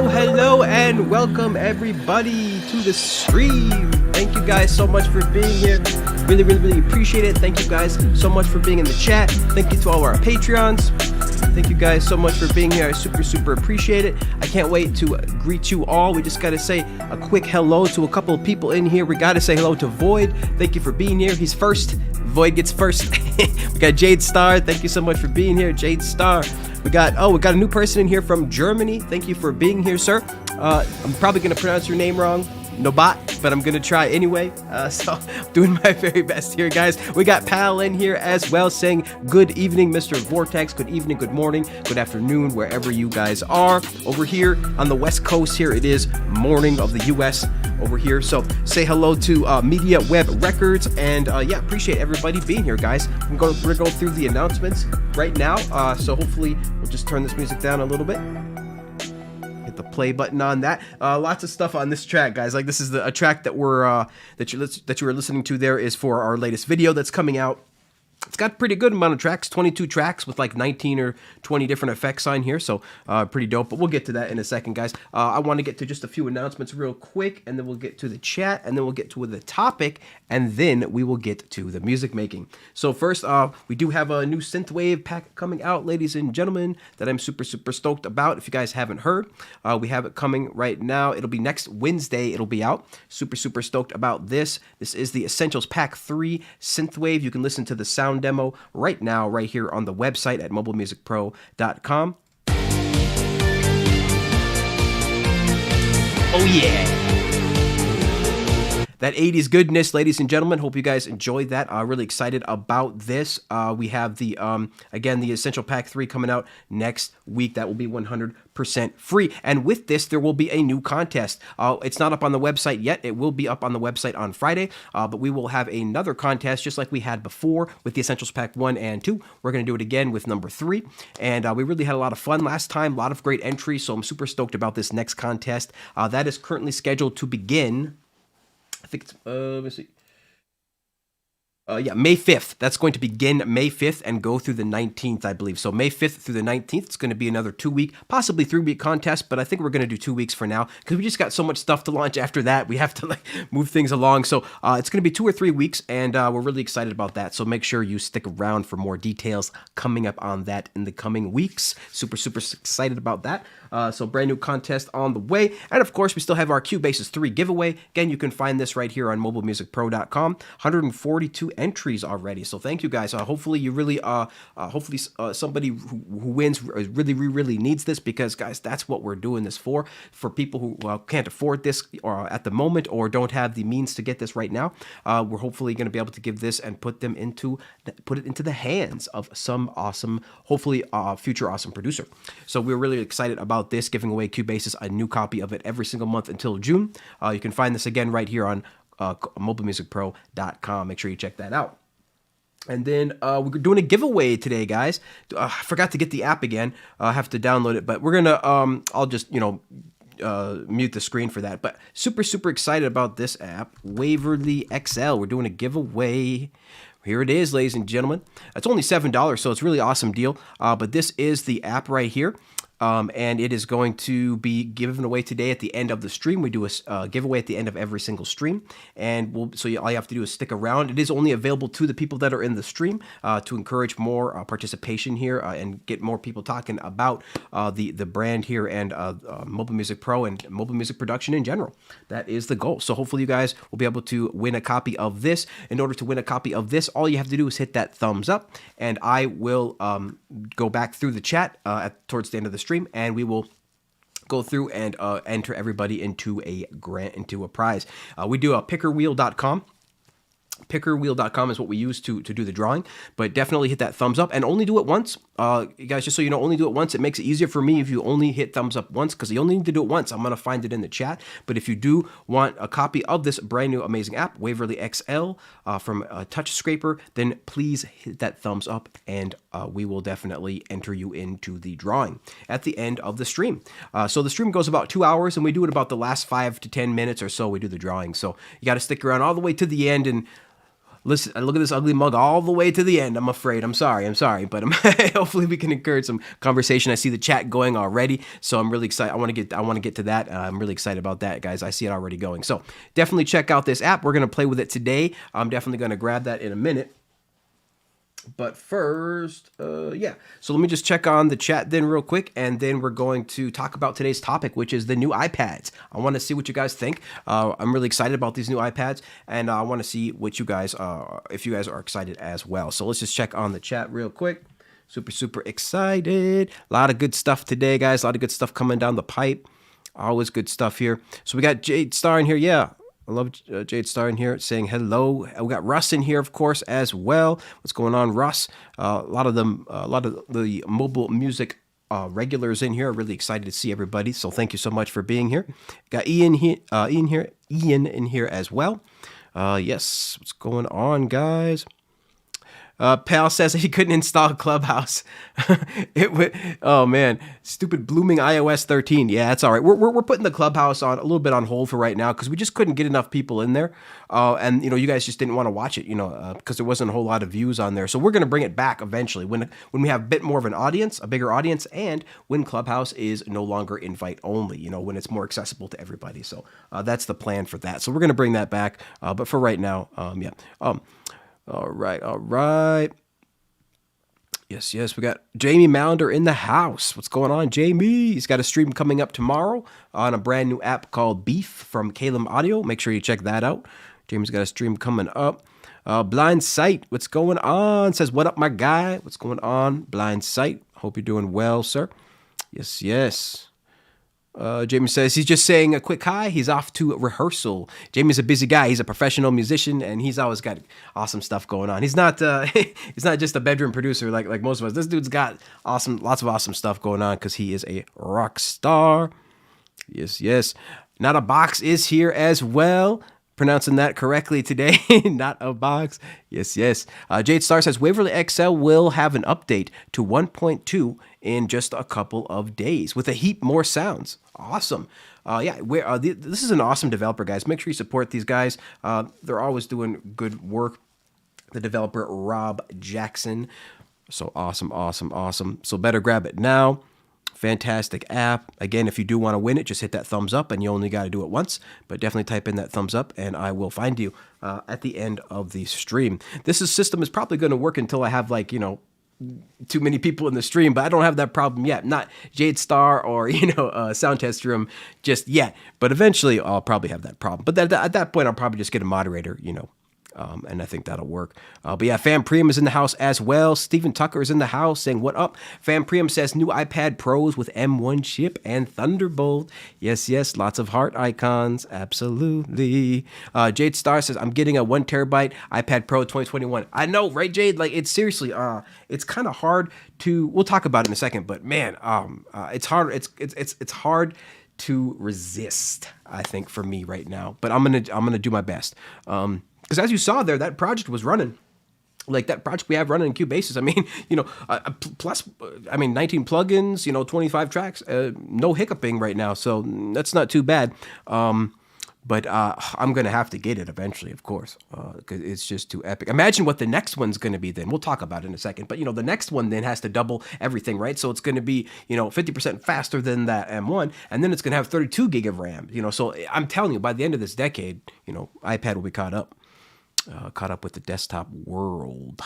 Hello, and welcome everybody to the stream. Thank you guys so much for being here. Really appreciate it. Thank you guys so much for being in the chat. Thank you to all our Patreons. Thank you guys so much for being here. I super appreciate it. I can't wait to greet you all. We just got to say a quick hello to a couple of people in here. We got to say hello to Void. Thank you for being here. He's first. Void gets first. We got Jade Star. Thank you so much for being here, Jade Star. We got a new person in here from Germany. Thank you for being here, sir. I'm probably going to pronounce your name wrong, Nobat, but I'm going to try anyway. So I'm doing my very best here, guys. We got Pal in here as well saying good evening, Mr. Vortex. Good evening, good morning, good afternoon, wherever you guys are. Over here on the West Coast here, it is morning of the U.S. over here. So say hello to Media Web Records, and yeah, appreciate everybody being here, guys. We're going to go through the announcements right now. So hopefully we'll just turn this music down a little bit. Hit the play button on that. Lots of stuff on this track, guys. Like, this is a track that that you were listening to. There is for our latest video that's coming out. It's got a pretty good amount of tracks, 22 tracks with like 19 or 20 different effects on here, so pretty dope, but we'll get to that in a second, guys. I want to get to just a few announcements real quick, and then we'll get to the chat, and then we'll get to the topic, and then we will get to the music making. So first, we do have a new Synthwave pack coming out, ladies and gentlemen, that I'm super stoked about. If you guys haven't heard, we have it coming right now. It'll be next Wednesday, it'll be out. Super stoked about this. This is the Essentials Pack 3 Synthwave. You can listen to the sound demo right now, right here on the website at mobilemusicpro.com. Oh yeah! That 80s goodness, ladies and gentlemen. Hope you guys enjoyed that. Really excited about this. We have the, again, the Essential Pack 3 coming out next week. That will be 100% free. And with this, there will be a new contest. It's not up on the website yet. It will be up on the website on Friday. But we will have another contest just like we had before with the Essentials Pack 1 and 2. We're going to do it again with number 3. And we really had a lot of fun last time. A lot of great entries. So I'm super stoked about this next contest. That is currently scheduled to begin, I think it's, let me see. Yeah, May 5th. That's going to begin May 5th and go through the 19th, I believe. So May 5th through the 19th, it's going to be another 2-week, possibly 3-week contest, but I think we're going to do 2 weeks for now because we just got so much stuff to launch after that. We have to like move things along. So it's going to be 2 or 3 weeks, and we're really excited about that. So make sure you stick around for more details coming up on that in the coming weeks. Super excited about that. So brand new contest on the way. And of course, we still have our Cubasis 3 giveaway. Again, you can find this right here on mobilemusicpro.com. 142 entries already. So thank you guys. Hopefully you really, hopefully somebody who wins really needs this, because guys, that's what we're doing this for people who can't afford this or at the moment, or don't have the means to get this right now. We're hopefully going to be able to give this and put it into the hands of some awesome, hopefully future awesome producer. So we're really excited about this, giving away Cubasis, a new copy of it every single month until June. You can find this again right here on mobilemusicpro.com. Make sure you check that out. And then we're doing a giveaway today, guys. I forgot to get the app again. I have to download it, but we're gonna I'll just mute the screen for that. But super excited about this app, Waverley XL. We're doing a giveaway. Here it is, ladies and gentlemen. It's only $7, so it's a really awesome deal. But this is the app right here. And it is going to be given away today at the end of the stream. We do a giveaway at the end of every single stream, and all you have to do is stick around. It is only available to the people that are in the stream to encourage more participation here and get more people talking about the brand here and Mobile Music Pro and mobile music production in general. That is the goal. So hopefully you guys will be able to win a copy of this. In order to win a copy of this, all you have to do is hit that thumbs up, and I will go back through the chat towards the end of the stream, and we will go through and enter everybody into a prize. We do a pickerwheel.com. Pickerwheel.com is what we use to do the drawing, but definitely hit that thumbs up and only do it once. Guys, just so you know, only do it once. It makes it easier for me if you only hit thumbs up once, because you only need to do it once. I'm going to find it in the chat. But if you do want a copy of this brand new amazing app, Waverley XL from Touch Scraper, then please hit that thumbs up, and we will definitely enter you into the drawing at the end of the stream. So the stream goes about 2 hours, and we do it about the last 5 to 10 minutes or so. We do the drawing. So you got to stick around all the way to the end and listen, look at this ugly mug all the way to the end. I'm afraid. I'm sorry. But hopefully we can encourage some conversation. I see the chat going already, so I'm really excited. I want to get to that. I'm really excited about that, guys. I see it already going. So definitely check out this app. We're gonna play with it today. I'm definitely gonna grab that in a minute. But first, yeah. So let me just check on the chat then real quick, and then we're going to talk about today's topic, which is the new iPads. I want to see what you guys think. I'm really excited about these new iPads, and I want to see what you guys, if you guys are excited as well. So let's just check on the chat real quick. Super excited. A lot of good stuff today, guys. A lot of good stuff coming down the pipe. Always good stuff here. So we got Jade Star in here. Yeah. I love Jade Star in here saying hello. We got Russ in here, of course, as well. What's going on, Russ? A lot of the mobile music regulars in here. Really excited to see everybody. So thank you so much for being here. Got Ian here. Ian in here as well. Yes, what's going on, guys? Pal says he couldn't install Clubhouse. It would. Oh man, stupid blooming iOS 13. Yeah, that's all right. We're putting the Clubhouse on a little bit on hold for right now because we just couldn't get enough people in there. And you guys just didn't want to watch it. Because there wasn't a whole lot of views on there. So we're gonna bring it back eventually when we have a bit more of an audience, a bigger audience, and when Clubhouse is no longer invite only. When it's more accessible to everybody. So that's the plan for that. So we're gonna bring that back. But for right now, yeah. All right. Yes, we got Jamie Maunder in the house. What's going on, Jamie? He's got a stream coming up tomorrow on a brand new app called Beef from Calum Audio. Make sure you check that out. Jamie's got a stream coming up. Blind Sight, what's going on? Says, what up, my guy? What's going on, Blind Sight? Hope you're doing well, sir. Yes. Jamie says he's just saying a quick hi. He's off to rehearsal. Jamie's a busy guy. He's a professional musician, and he's always got awesome stuff going on. He's not he's not just a bedroom producer like most of us. This dude's got lots of awesome stuff going on because he is a rock star. Yes. Not a Box is here as well. Pronouncing that correctly today. Not a Box. Yes. Jade Star says Waverley XL will have an update to 1.2 in just a couple of days with a heap more sounds. Awesome. This is an awesome developer, guys. Make sure you support these guys. They're always doing good work. The developer, Rob Jackson. So awesome. So better grab it now. Fantastic app. Again, if you do want to win it, just hit that thumbs up, and you only got to do it once. But definitely type in that thumbs up, and I will find you at the end of the stream. This system is probably going to work until I have too many people in the stream, but I don't have that problem yet. Not Jade Star or Sound Test Room just yet. But eventually, I'll probably have that problem. But at that point, I'll probably just get a moderator. And I think that'll work. But yeah, Fam Priam is in the house as well. Stephen Tucker is in the house saying, what up? Fam Priam says new iPad Pros with M1 chip and Thunderbolt. Yes. Lots of heart icons. Absolutely. Jade Star says, I'm getting a 1 terabyte iPad Pro 2021. I know, right, Jade? It's seriously, it's kind of hard to, we'll talk about it in a second, but man, it's hard. It's hard to resist, I think, for me right now. But I'm gonna do my best. Because as you saw there, that project was running. That project we have running in Cubasis. 19 plugins, 25 tracks, no hiccuping right now. So that's not too bad. But I'm going to have to get it eventually, of course, because it's just too epic. Imagine what the next one's going to be then. We'll talk about it in a second. But, the next one then has to double everything, right? So it's going to be, 50% faster than that M1. And then it's going to have 32 gig of RAM. So I'm telling you, by the end of this decade, iPad will be caught up with the desktop world.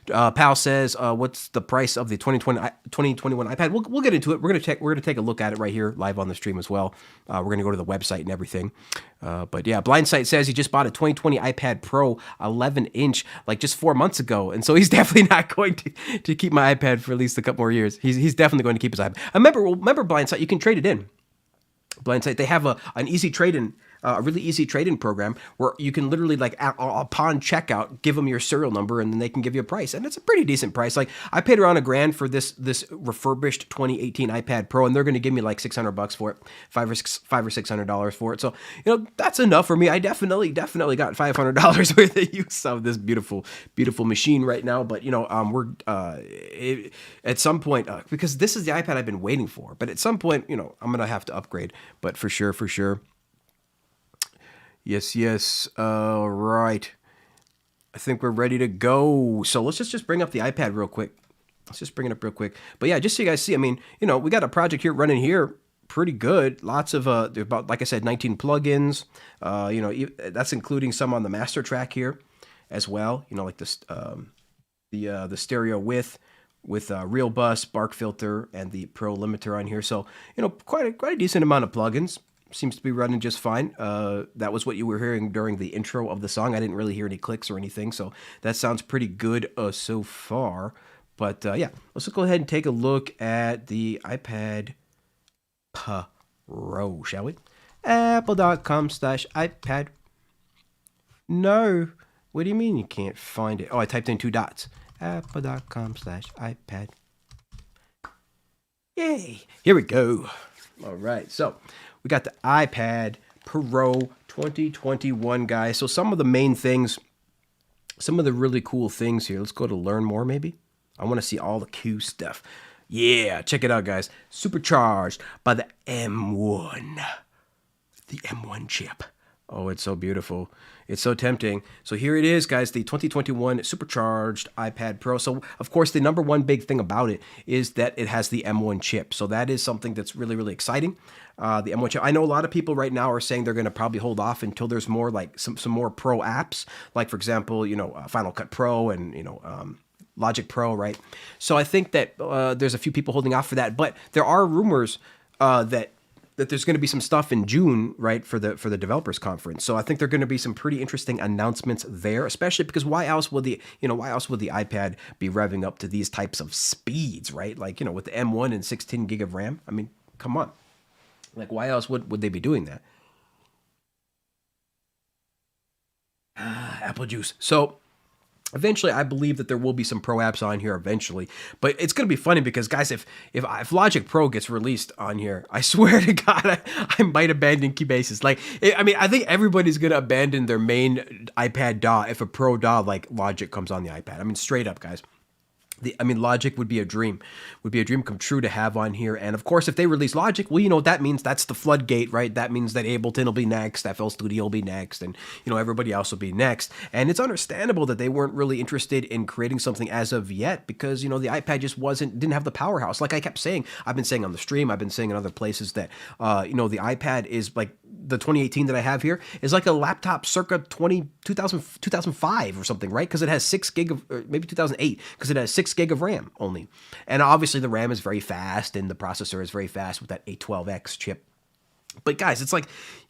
Pal says, what's the price of the 2021 iPad? We'll get into it. We're gonna take a look at it right here live on the stream as well. We're gonna go to the website and everything. But yeah, Blindsight says he just bought a 2020 iPad Pro 11-inch just 4 months ago, and so he's definitely not going to keep my iPad for at least a couple more years. He's definitely going to keep his iPad. Remember Blindsight, you can trade it in. Blindsight, they have an easy trade-in. A really easy trade-in program where you can literally upon checkout give them your serial number and then they can give you a price, and it's a pretty decent price. I paid around $1,000 for this refurbished 2018 iPad Pro, and they're going to give me $600 for it, $500 or $600 for it. So that's enough for me. I definitely got $500 worth of use of this beautiful machine right now. But we're at some point because this is the iPad I've been waiting for. But at some point I'm gonna have to upgrade. But for sure. Yes. All right. I think we're ready to go. So let's just bring up the iPad real quick. Let's just bring it up real quick. But yeah, just so you guys see, we got a project here running here pretty good. Lots of, about, like I said, 19 plugins. That's including some on the master track here as well. Like this, the stereo with Real Bus, Bark Filter, and the Pro Limiter on here. So, quite a decent amount of plugins. Seems to be running just fine. That was what you were hearing during the intro of the song. I didn't really hear any clicks or anything, so that sounds pretty good so far. But yeah, let's go ahead and take a look at the iPad Pro, shall we? Apple.com/iPad. No. What do you mean you can't find it? Oh, I typed in 2 dots. Apple.com/iPad. Yay. Here we go. All right, so we got the iPad Pro 2021, guys. So some of the main things, some of the really cool things here. Let's go to learn more, maybe. I want to see all the cool stuff. Yeah, check it out, guys. Supercharged by the M1. The M1 chip. Oh, it's so beautiful. It's so tempting. So here it is, guys, the 2021 Supercharged Ipad Pro. So, of course, the number one big thing about it is that it has the M1 chip. So that is something that's really, really exciting. The M1 chip. I know a lot of people right now are saying they're going to probably hold off until there's more, like, some more pro apps. Like, for example, Final Cut Pro and, Logic Pro, right? So I think that there's a few people holding off for that. But there are rumors that there's going to be some stuff in June, right, for the developers conference. So I think there are going to be some pretty interesting announcements there, especially because why else would the iPad be revving up to these types of speeds, right? Like, with the M1 and 16 gig of RAM. I mean, come on. Like, why else would they be doing that? Apple juice. So eventually, I believe that there will be some pro apps on here eventually, but it's going to be funny because, guys, if Logic Pro gets released on here, I swear to God, I might abandon Cubasis. Like, I think everybody's going to abandon their main iPad DAW if a Pro DAW like Logic comes on the iPad. I mean, straight up, guys. Logic would be a dream come true to have on here. And of course, if they release Logic, well, you know what that means? That's the floodgate, right? That means that Ableton will be next, FL Studio will be next, and, everybody else will be next. And it's understandable that they weren't really interested in creating something as of yet because, the iPad just didn't have the powerhouse. Like I kept saying, I've been saying on the stream, I've been saying in other places that, the iPad is like, the 2018 that I have here is like a laptop circa 2005 or something, right? Because it has 6 gig of, or maybe 2008, because it has 6 gig of RAM only. And obviously the RAM is very fast and the processor is very fast with that A12X chip. But guys, it's like,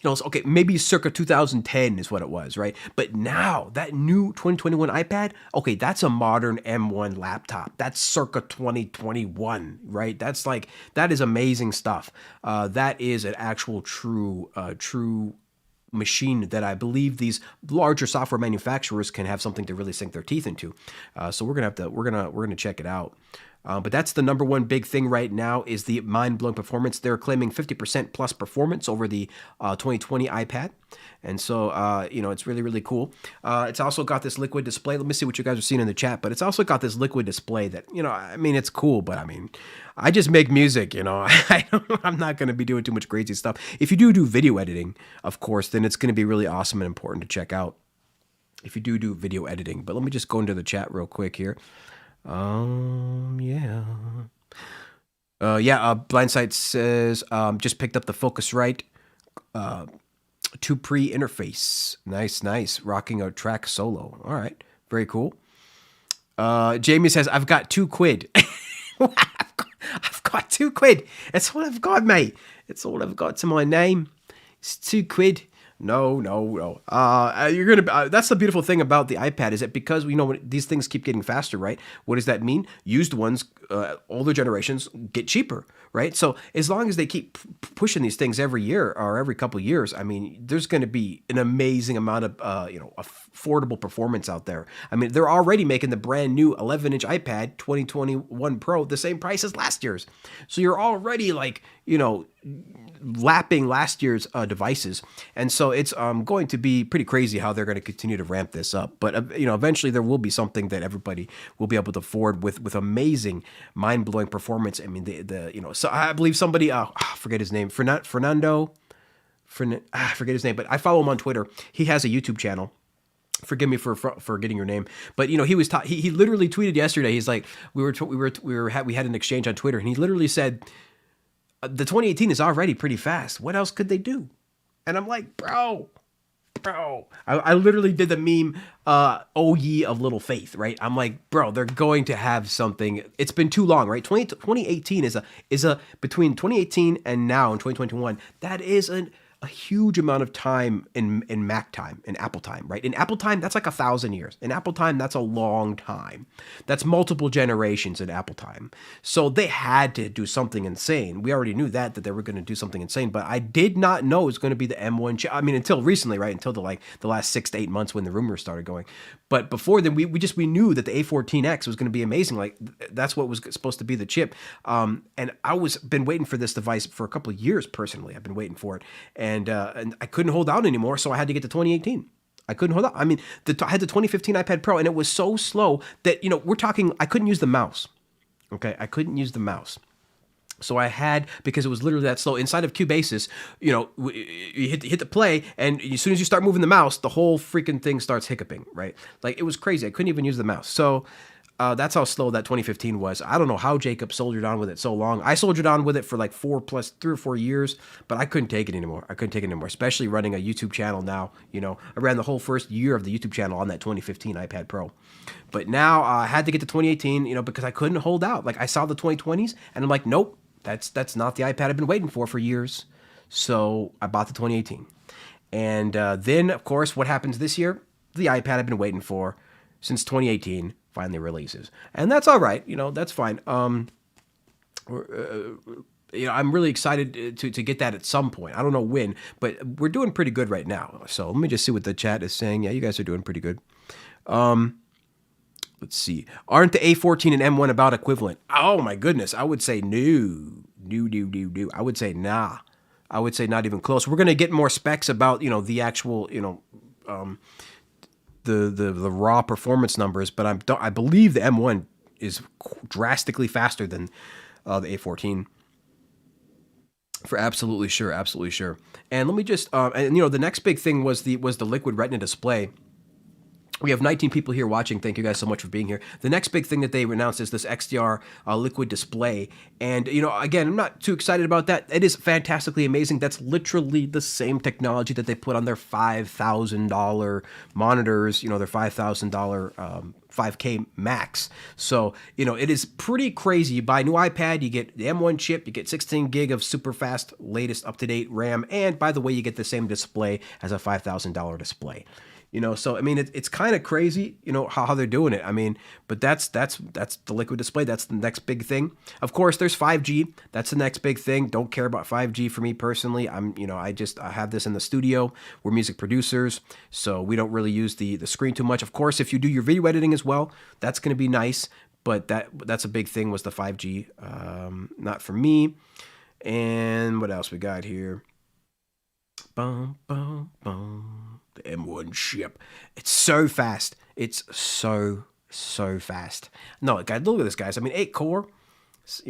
okay, maybe circa 2010 is what it was, right? But now, that new 2021 iPad, okay, that's a modern M1 laptop. That's circa 2021, right? That is amazing stuff. That is an actual true machine that I believe these larger software manufacturers can have something to really sink their teeth into. So we're gonna check it out. But that's the number one big thing right now is the mind-blowing performance. They're claiming 50% plus performance over the 2020 iPad. And so, it's really, really cool. It's also got this liquid display. Let me see what you guys are seeing in the chat. But it's also got this liquid display that, it's cool. But, I just make music, I'm not going to be doing too much crazy stuff. If you do video editing, of course, then it's going to be really awesome and important to check out if you do video editing. But let me just go into the chat real quick here. Blindsight says, just picked up the Focusrite 2 Pre interface. Nice. Rocking a track solo. All right. Very cool. Jamie says, I've got £2. I've got £2. That's all I've got, mate. It's all I've got to my name. It's £2. No. You're gonna. That's the beautiful thing about the iPad is that because when these things keep getting faster, right? What does that mean? Used ones, older generations get cheaper, right? So as long as they keep pushing these things every year or every couple of years, there's going to be an amazing amount of affordable performance out there. They're already making the brand new 11-inch iPad 2021 Pro the same price as last year's. So you're already lapping last year's devices, and so it's going to be pretty crazy how they're going to continue to ramp this up. But eventually there will be something that everybody will be able to afford with amazing, mind-blowing performance. So I believe somebody, I forget his name, Fernando. I forget his name, but I follow him on Twitter. He has a YouTube channel. Forgive me for getting your name, but he literally tweeted yesterday. He's like, we had an exchange on Twitter, and he literally said, the 2018 is already pretty fast. What else could they do? And I'm like, bro. I literally did the meme, oh ye of little faith, right? I'm like, bro, they're going to have something. It's been too long, right? 2018 is a between 2018 and now in 2021, that is a huge amount of time in Mac time, in Apple time, right? In Apple time, that's like 1,000 years. In Apple time, that's a long time. That's multiple generations in Apple time. So they had to do something insane. We already knew that they were going to do something insane, but I did not know it was going to be the M1 chip. Until recently, right? Until the last 6 to 8 months when the rumors started going. But before then, we knew that the A14X was going to be amazing. Like, that's what was supposed to be the chip. And been waiting for this device for a couple of years personally. I've been waiting for it. and I couldn't hold out anymore, so I had to get to 2018. I couldn't hold out. I mean, I had the 2015 iPad Pro, and it was so slow that, we're talking, I couldn't use the mouse. Okay, I couldn't use the mouse. So I had, because it was literally that slow, inside of Cubasis, you hit the play, and as soon as you start moving the mouse, the whole freaking thing starts hiccuping, right? Like, it was crazy. I couldn't even use the mouse. So that's how slow that 2015 was. I don't know how Jacob soldiered on with it so long. I soldiered on with it for like 3 or 4 years, but I couldn't take it anymore. Especially running a YouTube channel now. I ran the whole first year of the YouTube channel on that 2015 iPad Pro. But now I had to get to 2018, because I couldn't hold out. Like, I saw the 2020s, and I'm like, nope, that's not the iPad I've been waiting for years. So I bought the 2018. And then, of course, what happens this year? The iPad I've been waiting for since 2018 finally releases, and that's all right. That's fine. I'm really excited to get that at some point. I don't know when, but we're doing pretty good right now. So let me just see what the chat is saying. Yeah, you guys are doing pretty good. Let's see. Aren't the A14 and M1 about equivalent? Oh my goodness. I would say no. I would say nah. I would say not even close. We're going to get more specs about, the actual, the raw performance numbers, but I believe the M1 is drastically faster than the A14. For absolutely sure. And let me just the next big thing was the Liquid Retina display. We have 19 people here watching. Thank you guys so much for being here. The next big thing that they announced is this XDR liquid display. And, again, I'm not too excited about that. It is fantastically amazing. That's literally the same technology that they put on their $5,000 monitors, their $5,000 5K Max. So, it is pretty crazy. You buy a new iPad, you get the M1 chip, you get 16 gig of super fast, latest up-to-date RAM. And, by the way, you get the same display as a $5,000 display. So I mean, it's kind of crazy, how they're doing it. I mean, but that's the Liquid display. That's the next big thing. Of course, there's 5G. That's the next big thing. Don't care about 5G for me personally. I have this in the studio. We're music producers, so we don't really use the screen too much. Of course, if you do your video editing as well, that's going to be nice. But that's a big thing, was the 5G. Not for me. And what else we got here? Boom, boom, boom. The M1 chip. It's so fast. It's so fast. No, guys, look at this, guys. I mean, 8 core.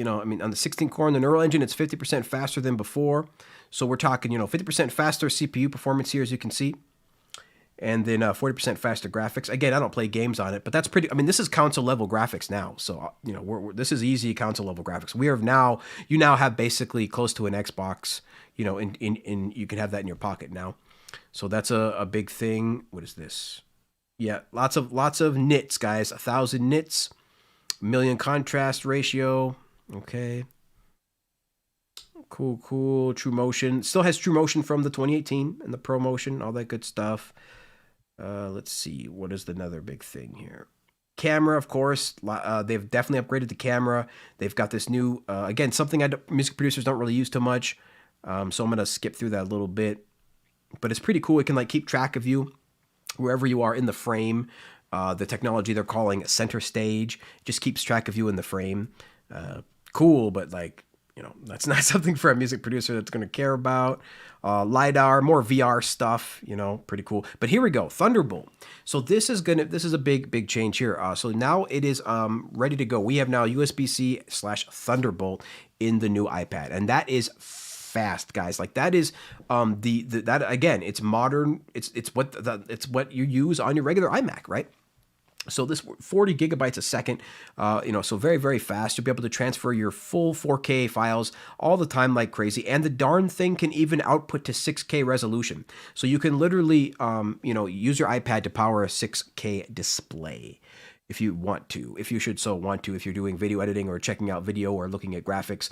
On the 16 core in the Neural Engine, it's 50% faster than before. So we're talking, 50% faster CPU performance here, as you can see. And then 40% faster graphics. Again, I don't play games on it, but that's pretty. I mean, this is console level graphics now. So this is easy console level graphics. You now have basically close to an Xbox. In you can have that in your pocket now. So that's a big thing. What is this? Yeah, lots of nits, guys. 1,000 nits, million contrast ratio. Okay. Cool. True motion. Still has true motion from the 2018 and the Pro Motion, all that good stuff. Let's see. What is another big thing here? Camera, of course. They've definitely upgraded the camera. They've got this new, again, something music producers don't really use too much. So I'm going to skip through that a little bit. But it's pretty cool. It can keep track of you wherever you are in the frame. The technology they're calling center stage just keeps track of you in the frame. Cool, but that's not something for a music producer that's going to care about. LiDAR, more VR stuff, pretty cool. But here we go, Thunderbolt. So this is a big change here. So now it is ready to go. We have now USB-C / Thunderbolt in the new iPad, and that is fast, guys. That is that again, it's modern. It's what you use on your regular iMac, right? So this 40 gigabytes a second, so very, very fast. You'll be able to transfer your full 4K files all the time like crazy. And the darn thing can even output to 6K resolution. So you can literally, use your iPad to power a 6K display if you want to, if you're doing video editing or checking out video or looking at graphics.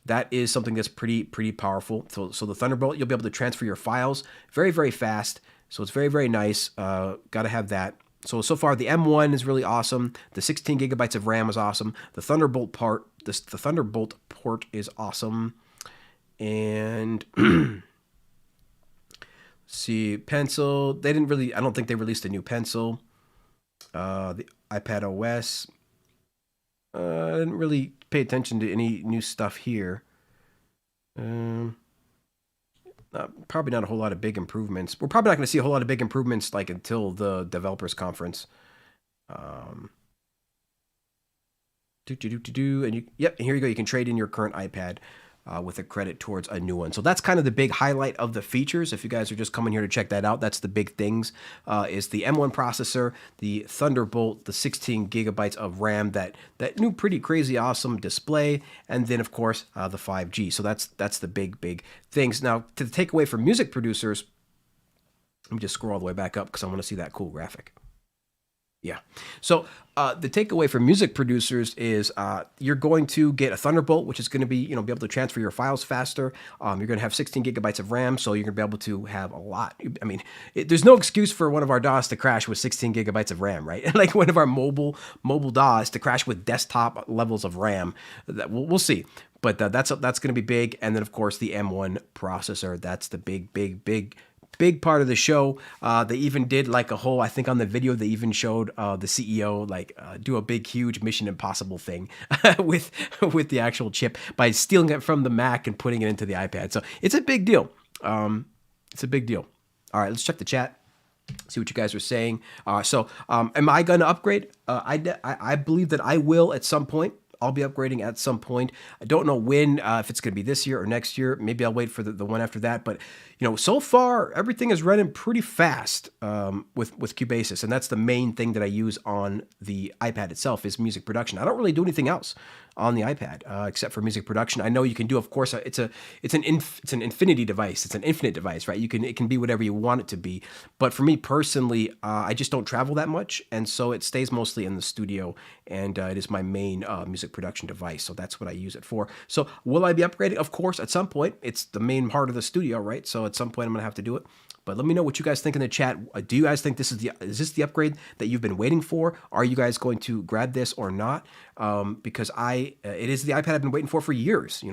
That is something that's pretty powerful. So the Thunderbolt, you'll be able to transfer your files very, very fast. So it's very, very nice. Got to have that. So far the M1 is really awesome. The 16 gigabytes of RAM is awesome. The Thunderbolt port is awesome. And see, pencil. I don't think they released a new pencil. The iPad OS. I didn't really pay attention to any new stuff here. Probably not a whole lot of big improvements. We're probably not going to see a whole lot of big improvements like until the developers conference. And yep, and here you go. You can trade in your current iPad with a credit towards a new one. So that's kind of the big highlight of the features. If you guys are just coming here to check that out, that's the big things. Is the M1 processor, the Thunderbolt, the 16 gigabytes of RAM, that new pretty crazy awesome display, and then of course the 5G. So that's the big things. Now to the takeaway for music producers, let me just scroll all the way back up because I want to see that cool graphic. Yeah. So the takeaway for music producers is you're going to get a Thunderbolt, which is going to be, be able to transfer your files faster. You're going to have 16 gigabytes of RAM, so you're going to be able to have a lot. I mean, there's no excuse for one of our DAWs to crash with 16 gigabytes of RAM, right? Like one of our mobile DAWs to crash with desktop levels of RAM. We'll see. But that's going to be big. And then, of course, the M1 processor. That's the big part of the show. They even did like a whole, I think on the video, they even showed the CEO do a big, huge Mission Impossible thing with the actual chip by stealing it from the Mac and putting it into the iPad. So it's a big deal. It's a big deal. All right, let's check the chat. See what you guys are saying. Am I going to upgrade? I believe that I will at some point. I'll be upgrading at some point. I don't know when, if it's going to be this year or next year. Maybe I'll wait for the one after that. But, so far, everything is running pretty fast with Cubasis. And that's the main thing that I use on the iPad itself is music production. I don't really do anything else on the iPad except for music production. I know you can do, of course, it's an infinity device. It's an infinite device, right? It can be whatever you want it to be. But for me personally, I just don't travel that much. And so it stays mostly in the studio. And it is my main music production device. So that's what I use it for. So will I be upgrading? Of course, at some point. It's the main part of the studio, right? So at some point I'm going to have to do it. But let me know what you guys think in the chat. Do you guys think is this the upgrade that you've been waiting for? Are you guys going to grab this or not? Because it is the iPad I've been waiting for years.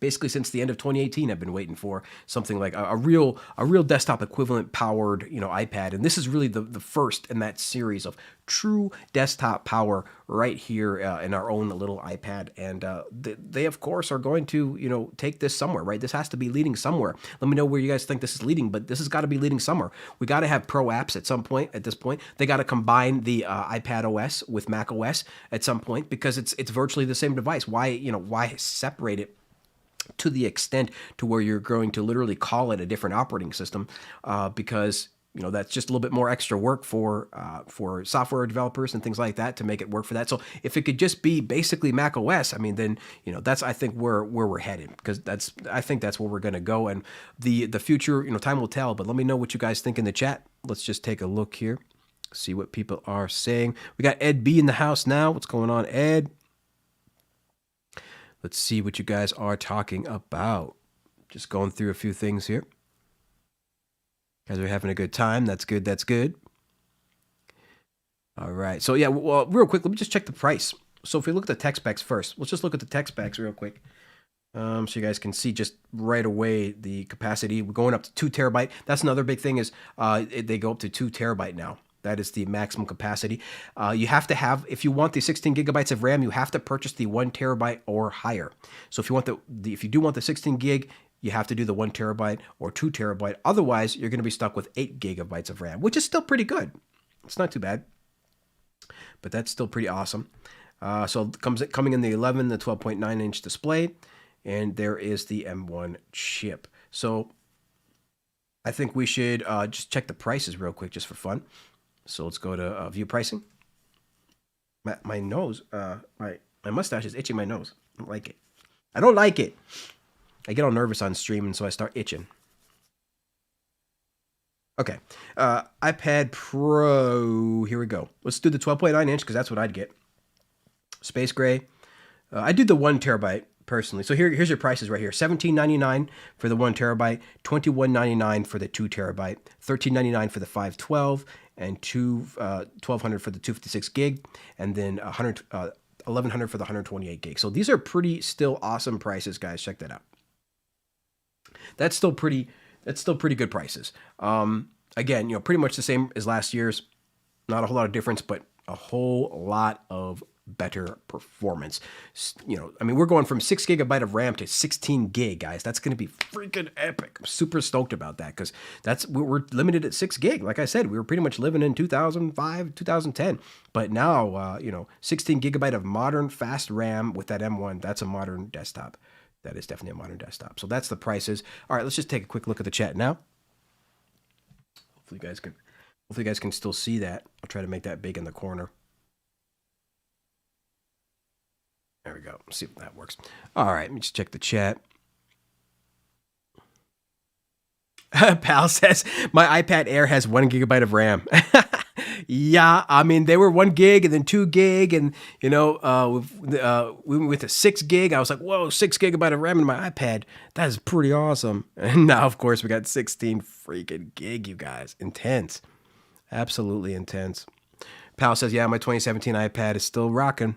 Basically since the end of 2018, I've been waiting for something like a real desktop equivalent powered, iPad. And this is really the first in that series of true desktop power right here in our own little iPad. And they of course are going to, take this somewhere, right? This has to be leading somewhere. Let me know where you guys think this is leading, but this has got to be leading somewhere. We got to have pro apps at some point. At this point, they got to combine the iPad OS with Mac OS at some point because it's virtually the same device. Why separate it to the extent to where you're going to literally call it a different operating system because that's just a little bit more extra work for software developers and things like that to make it work for that. So if it could just be basically Mac OS, I mean, then that's I think where we're headed because I think that's where we're going to go, and the future time will tell. But let me know what you guys think in the chat. Let's just take a look here, see what people are saying. We got Ed B in the house now. What's going on, Ed? Let's see what you guys are talking about. Just going through a few things here. You guys are having a good time. That's good. That's good. All right. So yeah, well, real quick, let me just check the price. So if we look at the tech specs first, let's just look at the tech specs real quick. So you guys can see just right away the capacity. We're going up to 2 terabyte. That's another big thing is they go up to 2 terabyte now. That is the maximum capacity. You have to have, if you want the 16 gigabytes of RAM, you have to purchase the 1 terabyte or higher. So if you want if you do want the 16 gig, you have to do the 1 terabyte or 2 terabyte. Otherwise, you're going to be stuck with 8 gigabytes of RAM, which is still pretty good. It's not too bad, but that's still pretty awesome. So coming in the 11, the 12.9 inch display, and there is the M1 chip. So I think we should just check the prices real quick just for fun. So let's go to view pricing. My nose, my mustache is itching my nose. I don't like it. I don't like it. I get all nervous on stream, and so I start itching. Okay, iPad Pro, here we go. Let's do the 12.9 inch, because that's what I'd get. Space gray. I do the 1 terabyte, personally. So here's your prices right here. $17.99 for the 1 terabyte, $21.99 for the 2 terabyte, $13.99 for the 512, and $1,200 for the 256 gig, and then $1,100 for the 128 gig. So these are pretty still awesome prices, guys. Check that out. That's still pretty good prices. Again, pretty much the same as last year's. Not a whole lot of difference, but a whole lot of better performance. You know, I mean, we're going from 6 GB of RAM to 16 gig, guys. That's going to be freaking epic. I'm super stoked about that because we're limited at 6 gig. Like I said, we were pretty much living in 2005, 2010. But now, you know, 16 GB of modern fast RAM with that M1, that's a modern desktop. That is definitely a modern desktop. So that's the prices. All right, let's just take a quick look at the chat now. Hopefully you guys can still see that. I'll try to make that big in the corner. There we go. Let's see if that works. All right, let me just check the chat. Pal says, my iPad Air has 1 GB of RAM. Yeah, I mean, they were 1 gig and then 2 gig. And, you know, we went with a 6 gig. I was like, whoa, 6 GB of RAM in my iPad. That is pretty awesome. And now, of course, we got 16 freaking gig, you guys. Intense. Absolutely intense. Pal says, yeah, my 2017 iPad is still rocking.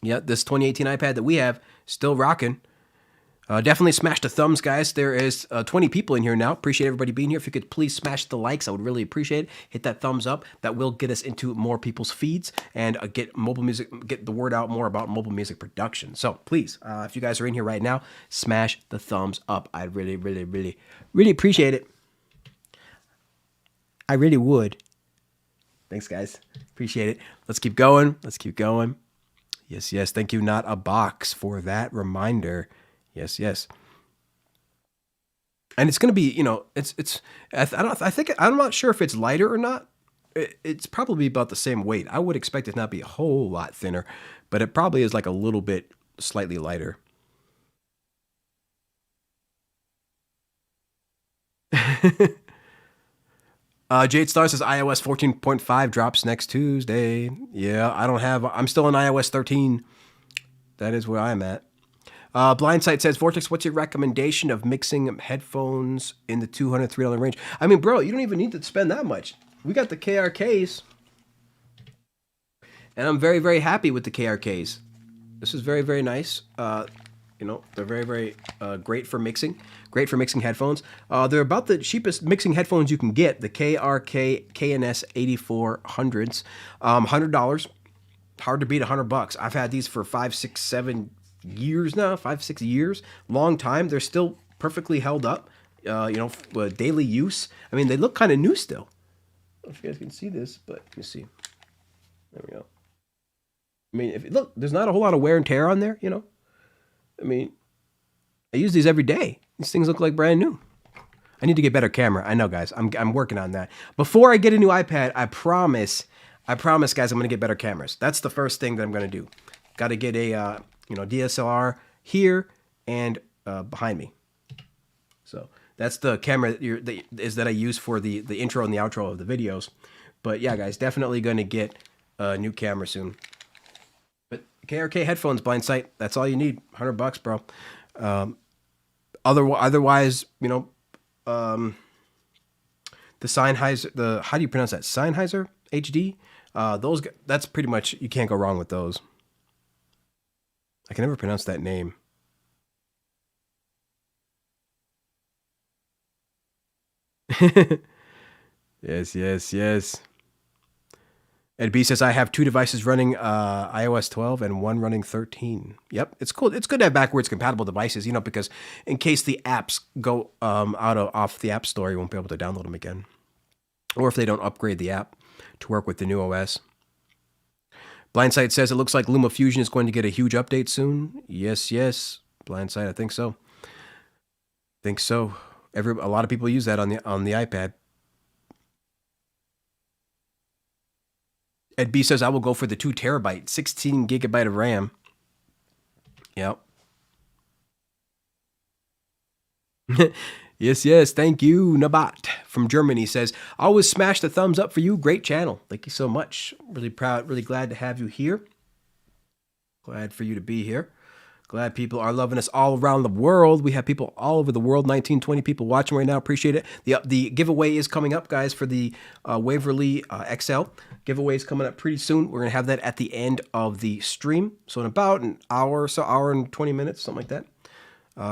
Yeah, this 2018 iPad that we have, still rocking. Definitely smash the thumbs, guys. There is 20 people in here now. Appreciate everybody being here. If you could please smash the likes, I would really appreciate it. Hit that thumbs up. That will get us into more people's feeds and get the word out more about mobile music production. So please, if you guys are in here right now, smash the thumbs up. I really, really, really, really appreciate it. I really would. Thanks, guys. Appreciate it. Let's keep going. Let's keep going. Yes, yes. Thank you, Not a Box, for that reminder. Yes, yes. And it's going to be, you know, I'm not sure if it's lighter or not. It's probably about the same weight. I would expect it to not be a whole lot thinner, but it probably is like a little bit slightly lighter. Jade Star says iOS 14.5 drops next Tuesday. Yeah, I'm still on iOS 13. That is where I'm at. Blindsight says, Vortex, what's your recommendation of mixing headphones in the $203 range? I mean, bro, you don't even need to spend that much. We got the KRKs. And I'm very, very happy with the KRKs. This is very, very nice. You know, they're very, very great for mixing. Great for mixing headphones. They're about the cheapest mixing headphones you can get. The KRK KNS 8400s. $100. Hard to beat $100. I've had these for 5, 6, 7 years now. 5, 6 years. Long time. They're still perfectly held up. You know, daily use. I mean, they look kind of new still. I don't know if you guys can see this, but let me see. There we go. I mean, look, there's not a whole lot of wear and tear on there, you know. I mean, I use these every day. These things look like brand new. I need to get better camera. I know, guys. I'm working on that. Before I get a new iPad, I promise, guys, I'm going to get better cameras. That's the first thing that I'm going to do. Got to get a, you know, DSLR here and behind me. So that's the camera that I use for the intro and the outro of the videos. But yeah, guys, definitely going to get a new camera soon. But KRK headphones, Blindsight, that's all you need. $100, bro. Otherwise, you know, the Sennheiser, how do you pronounce that? Sennheiser HD. That's pretty much, you can't go wrong with those. I can never pronounce that name. Yes, yes, yes. Ed B says, I have 2 devices running iOS 12 and 1 running 13. Yep, it's cool. It's good to have backwards compatible devices, you know, because in case the apps go off the App Store, you won't be able to download them again. Or if they don't upgrade the app to work with the new OS. Blindsight says, it looks like LumaFusion is going to get a huge update soon. Yes, yes. Blindsight, I think so. Think so. A lot of people use that on the iPad. Ed B says, I will go for the 2 terabyte, 16 gigabyte of RAM. Yep. Yes, yes. Thank you. Nabat from Germany says, always smash the thumbs up for you. Great channel. Thank you so much. Really proud, really glad to have you here. Glad for you to be here. Glad people are loving us all around the world. We have people all over the world, 19, 20 people watching right now. Appreciate it. The giveaway is coming up, guys, for the Waverley XL. Giveaway is coming up pretty soon. We're going to have that at the end of the stream. So in about an hour or so, hour and 20 minutes, something like that.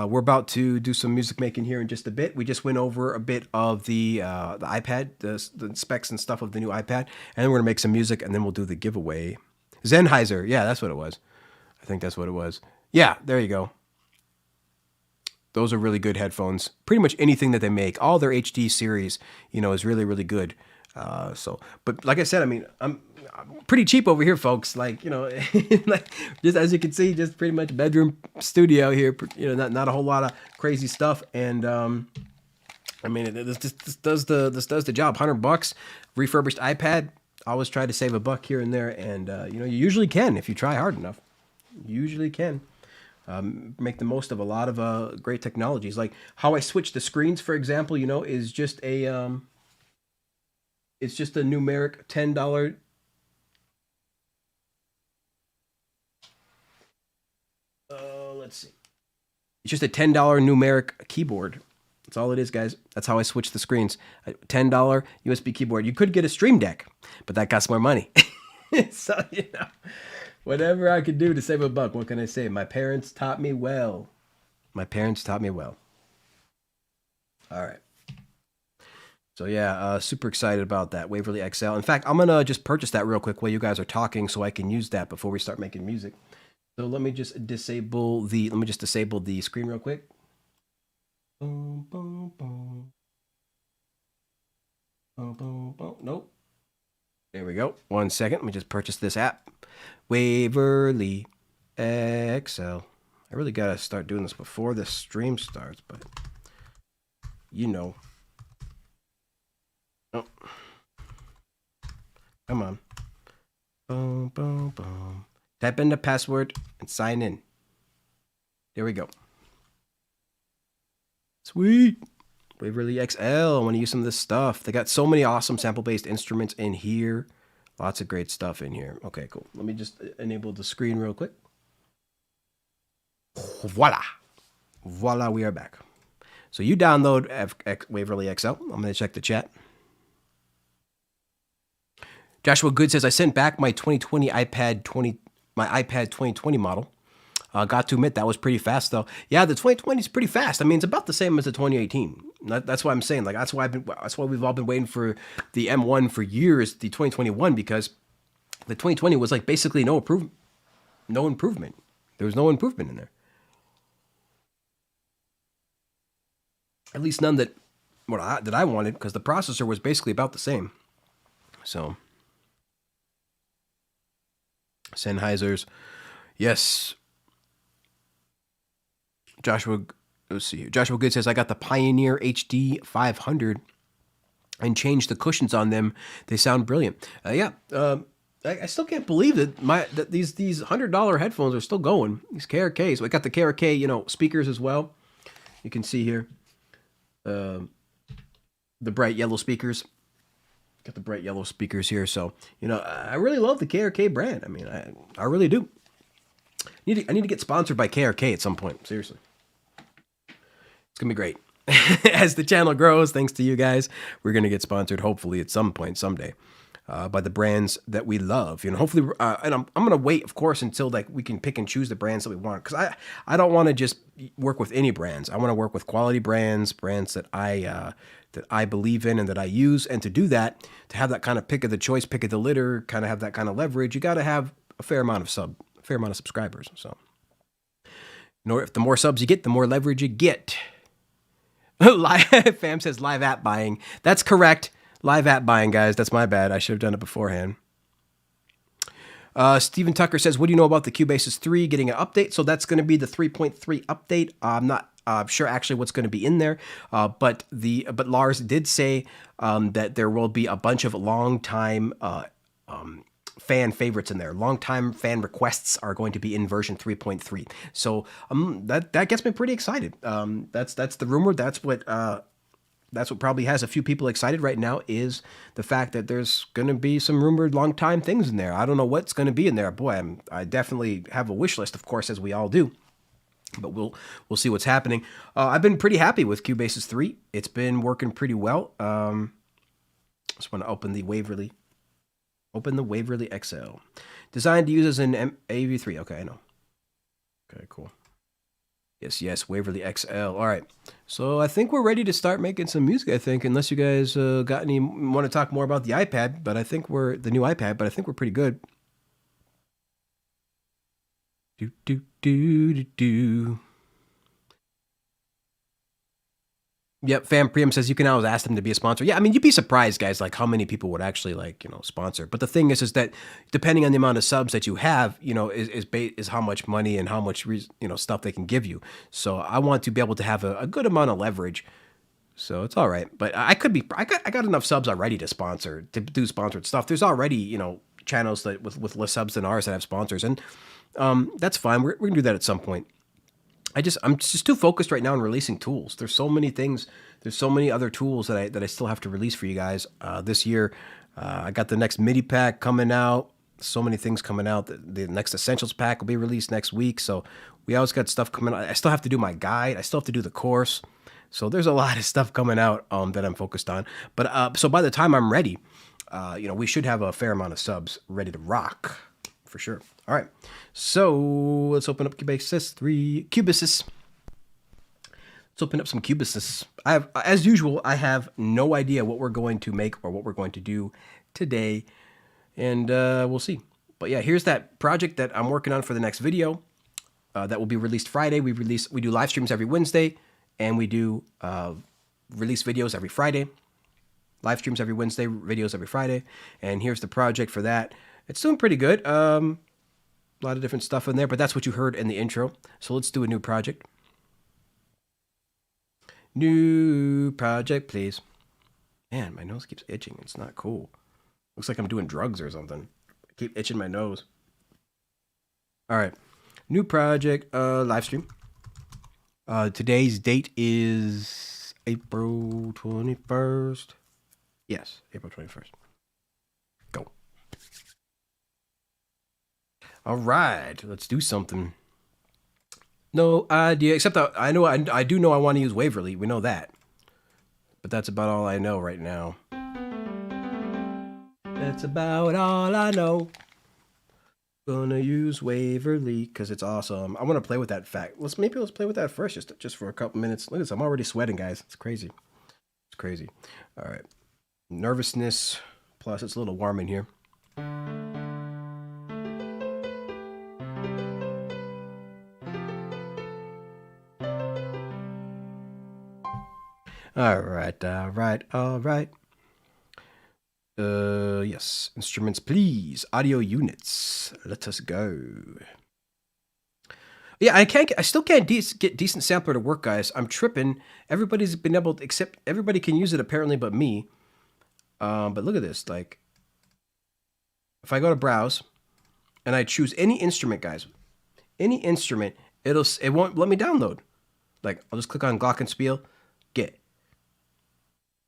We're about to do some music making here in just a bit. We just went over a bit of the iPad, the specs and stuff of the new iPad. And then we're going to make some music, and then we'll do the giveaway. Sennheiser. Yeah, that's what it was. I think that's what it was. Yeah, there you go. Those are really good headphones. Pretty much anything that they make, all their HD series, you know, is really, really good. But like I said, I mean, I'm pretty cheap over here, folks. Like, you know, like just as you can see, just pretty much bedroom studio here. You know, not a whole lot of crazy stuff. And I mean, this does the job. $100 refurbished iPad. I always try to save a buck here and there, and you know, you usually can if you try hard enough. You usually can. Make the most of a lot of great technologies. Like how I switch the screens, for example, you know, is just a it's just a numeric $10. Let's see. It's just a $10 numeric keyboard. That's all it is, guys. That's how I switch the screens. A $10 USB keyboard. You could get a Stream Deck, but that costs more money. So, you know, whatever I could do to save a buck, what can I say? My parents taught me well. My parents taught me well. All right. So yeah, super excited about that Waverley XL. In fact, I'm gonna just purchase that real quick while you guys are talking, so I can use that before we start making music. So let me just disable the screen real quick. Boom, boom, boom. Boom, boom, boom. Nope. There we go. 1 second. Let me just purchase this app. Waverley XL. I really gotta start doing this before the stream starts, but you know. Oh. Come on. Boom, boom, boom. Type in the password and sign in. There we go. Sweet. Waverley XL. I want to use some of this stuff. They got so many awesome sample-based instruments in here. Lots of great stuff in here. Okay, cool. Let me just enable the screen real quick. Voila. Voila, we are back. So you download Waverley XL. I'm going to check the chat. Joshua Good says, I sent back my 2020 iPad 2020 model. Got to admit, that was pretty fast, though. Yeah, the 2020 is pretty fast. I mean, it's about the same as the 2018. That's why I'm saying, like, that's why we've all been waiting for the M1 for years, the 2021, because the 2020 was like basically no improvement. There was no improvement in there. At least none that I wanted, because the processor was basically about the same. So, Sennheisers, yes. Let's see. Joshua Good says, I got the Pioneer HD 500 and changed the cushions on them. They sound brilliant. I still can't believe that these $100 headphones are still going. These KRKs. So I got the KRK, you know, speakers as well. You can see here the bright yellow speakers. Got the bright yellow speakers here. So, you know, I really love the KRK brand. I mean, I really do. I need to get sponsored by KRK at some point. Seriously. It's going to be great. As the channel grows, thanks to you guys, we're going to get sponsored, hopefully, at some point, someday, by the brands that we love. You know, hopefully, and I'm going to wait, of course, until like we can pick and choose the brands that we want. Because I don't want to just work with any brands. I want to work with quality brands that I believe in and that I use. And to do that, to have that kind of pick of the choice, pick of the litter, kind of have that kind of leverage, you got to have a fair amount of subscribers. So, if the more subs you get, the more leverage you get. Fam says live app buying. That's correct. Live app buying, guys. That's my bad. I should have done it beforehand. Stephen Tucker says, what do you know about the Cubasis 3 getting an update? So that's going to be the 3.3 update. I'm not sure actually what's going to be in there. But Lars did say that there will be a bunch of long-time fan favorites in there. Long-time fan requests are going to be in version 3.3. So that gets me pretty excited. That's the rumor. That's what probably has a few people excited right now, is the fact that there's going to be some rumored long-time things in there. I don't know what's going to be in there. Boy, I definitely have a wish list, of course, as we all do. But we'll see what's happening. I've been pretty happy with Cubasis 3. It's been working pretty well. Just want to open the Waverley XL. Designed to use as an AV3. Okay, I know. Okay, cool. Yes, Waverley XL. All right. So I think we're ready to start making some music, I think, unless you guys want to talk more about the iPad, but I think the new iPad, but I think we're pretty good. Do do do do do. Yep, Fan Preem says you can always ask them to be a sponsor. Yeah, I mean, you'd be surprised, guys, like how many people would actually sponsor. But the thing is that depending on the amount of subs that you have, is how much money and how much stuff they can give you. So I want to be able to have a good amount of leverage. So it's all right. But I got enough subs already to do sponsored stuff. There's already channels that with less subs than ours that have sponsors, and that's fine. We're gonna do that at some point. I'm just too focused right now on releasing tools. There's so many things. There's so many other tools that I still have to release for you guys this year. I got the next MIDI pack coming out. So many things coming out. The next Essentials pack will be released next week. So we always got stuff coming out. I still have to do my guide. I still have to do the course. So there's a lot of stuff coming out that I'm focused on. But so by the time I'm ready, we should have a fair amount of subs ready to rock for sure. All right, so let's open up Cubasis. Cubasis. Let's open up some Cubasis. As usual, I have no idea what we're going to make or what we're going to do today, and we'll see. But yeah, here's that project that I'm working on for the next video that will be released Friday. We do live streams every Wednesday, and we do release videos every Friday. Live streams every Wednesday, videos every Friday, and here's the project for that. It's doing pretty good. A lot of different stuff in there, but that's what you heard in the intro. So let's do a new project. New project, please. Man, my nose keeps itching. It's not cool. Looks like I'm doing drugs or something. I keep itching my nose. All right. New project, live stream. Today's date is April 21st. Yes, April 21st. Go. All right, let's do something. No idea, except that I do know I want to use Waverley. We know that. But that's about all I know right now. That's about all I know. Gonna use Waverley because it's awesome. I want to play with that fact. Let's play with that first, just for a couple minutes. Look at this, I'm already sweating, guys. It's crazy. It's crazy. All right. Nervousness, plus it's a little warm in here. All right. Yes, instruments, please. Audio units. Let us go. Yeah, I still can't get decent sampler to work, guys. I'm tripping. Everybody's been able to, except everybody can use it apparently, but me. But look at this. Like, if I go to browse and I choose any instrument, guys, any instrument, it won't let me download. Like, I'll just click on Glockenspiel, get,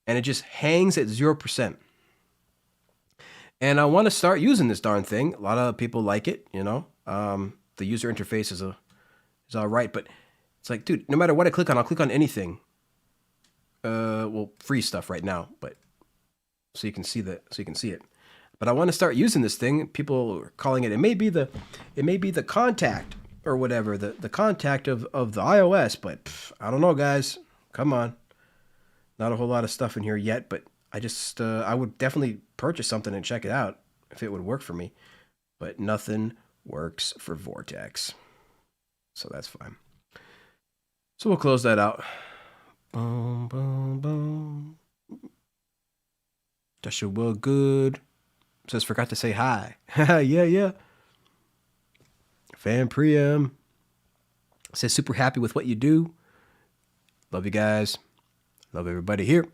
and it just hangs at 0%. And I want to start using this darn thing. A lot of people like it, The user interface is all right, but it's like, dude, no matter what I click on, I'll click on anything. Well, free stuff right now, but so you can see it. But I want to start using this thing. People are calling it. It may be the contact or whatever, the contact of the iOS, but I don't know, guys. Come on, not a whole lot of stuff in here yet, but I would definitely purchase something and check it out if it would work for me. But nothing works for Vortex, so that's fine. So we'll close that out. Boom, boom, boom. Joshua Good says, forgot to say hi. Yeah. Fan Preem says, super happy with what you do. Love you guys. Love everybody here.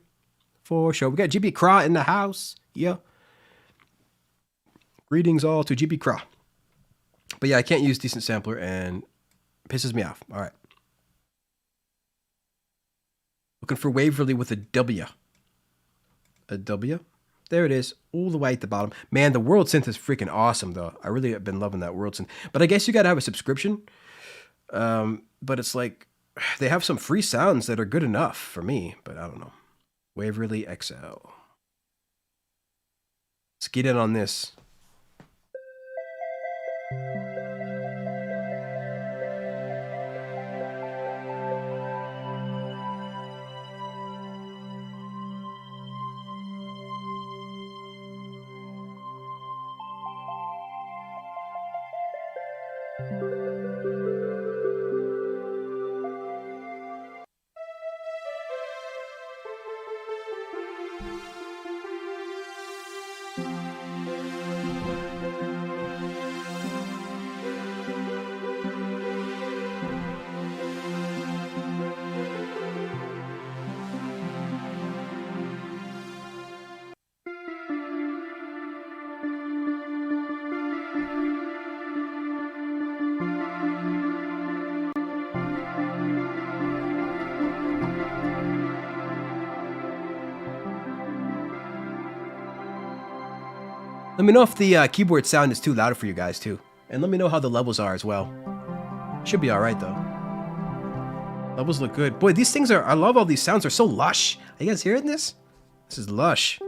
For sure. We got GB Craw in the house. Yeah. Greetings all to GB Craw. But yeah, I can't use decent sampler and it pisses me off. All right. Looking for Waverley with a W. A W? There it is, all the way at the bottom. Man, the World Synth is freaking awesome, though. I really have been loving that World Synth. But I guess you got to have a subscription. But it's like, they have some free sounds that are good enough for me. But I don't know. Waverley XL. Let's get in on this. Let me know if the keyboard sound is too loud for you guys too. And let me know how the levels are as well. Should be alright though. Levels look good. Boy, these things are, I love all these sounds. They're so lush. Are you guys hearing this? This is lush.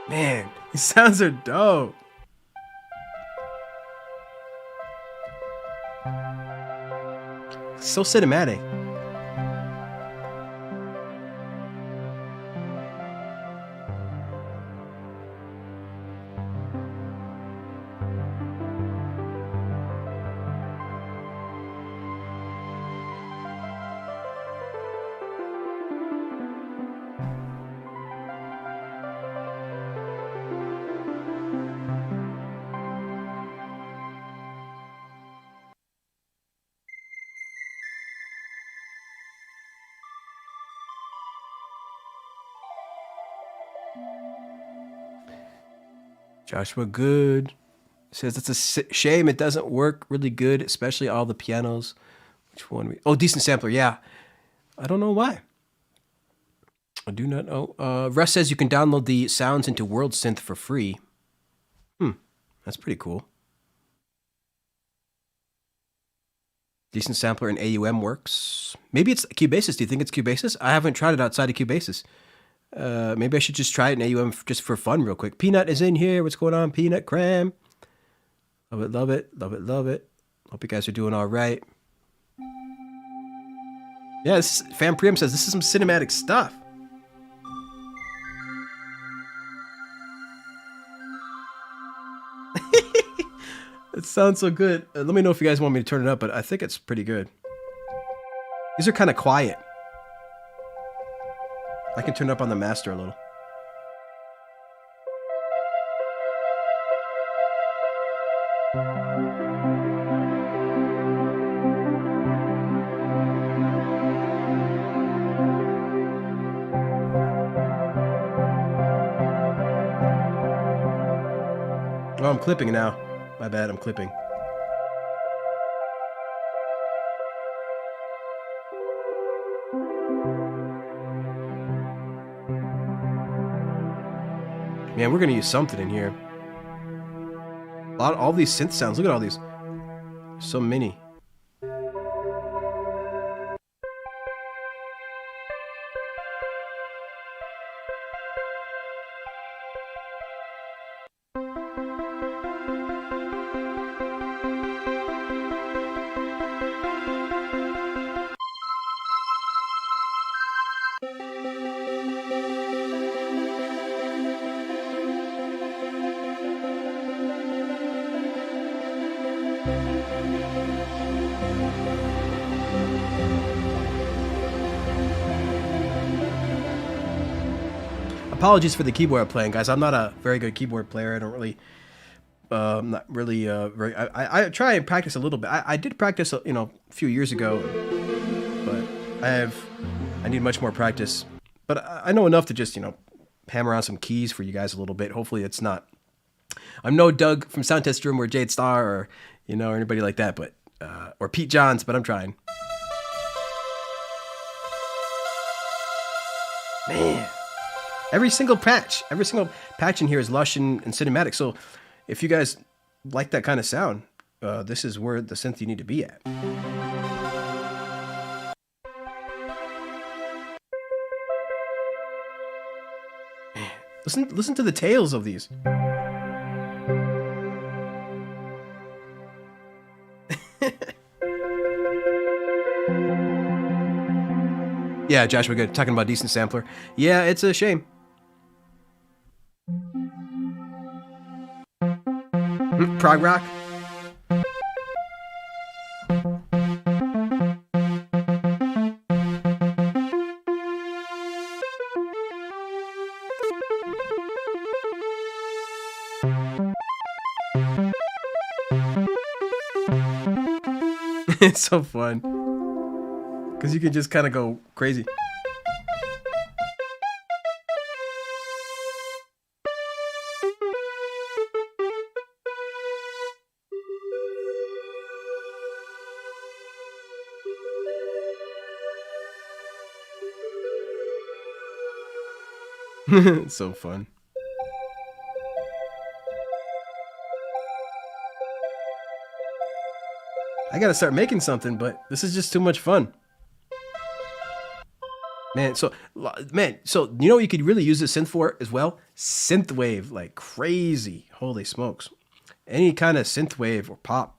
Man, these sounds are dope. So cinematic. Joshua Good says it's a shame it doesn't work really good, especially all the pianos. Which one? Oh, decent sampler. Yeah. I don't know why. I do not know. Russ says you can download the sounds into World Synth for free. That's pretty cool. Decent sampler in AUM works. Maybe it's Cubasis. Do you think it's Cubasis? I haven't tried it outside of Cubasis. Maybe I should just try it in AUM just for fun real quick. Peanut is in here. What's going on, Peanut? Cram. Love it, love it, love it, love it. Hope you guys are doing all right. Yeah, Fam Priam says this is some cinematic stuff. It sounds so good. Let me know if you guys want me to turn it up, but I think it's pretty good. These are kind of quiet. I can turn it up on the master a little. Oh, I'm clipping now. My bad, I'm clipping. Man, we're gonna use something in here. All these synth sounds. Look at all these. So many. Apologies for the keyboard I'm playing, guys. I'm not a very good keyboard player. I don't really, not really very. I try and practice a little bit. I did practice, you know, a few years ago, but I need much more practice. But I know enough to just, you know, hammer on some keys for you guys a little bit. Hopefully, it's not. I'm no Doug from Sound Test Room or Jade Starr or, you know, or anybody like that, but or Pete Johns, but I'm trying. Man. Every single patch in here is lush and cinematic. So if you guys like that kind of sound, this is where the synth you need to be at. Man, listen to the tails of these. Yeah, Joshua, good. Talking about decent sampler. Yeah, it's a shame. Prog rock. It's so fun. Because you can just kind of go crazy. So fun. I gotta start making something, but this is just too much fun. Man, so you know what you could really use this synth for as well? Synthwave, like crazy. Holy smokes. Any kind of synthwave or pop.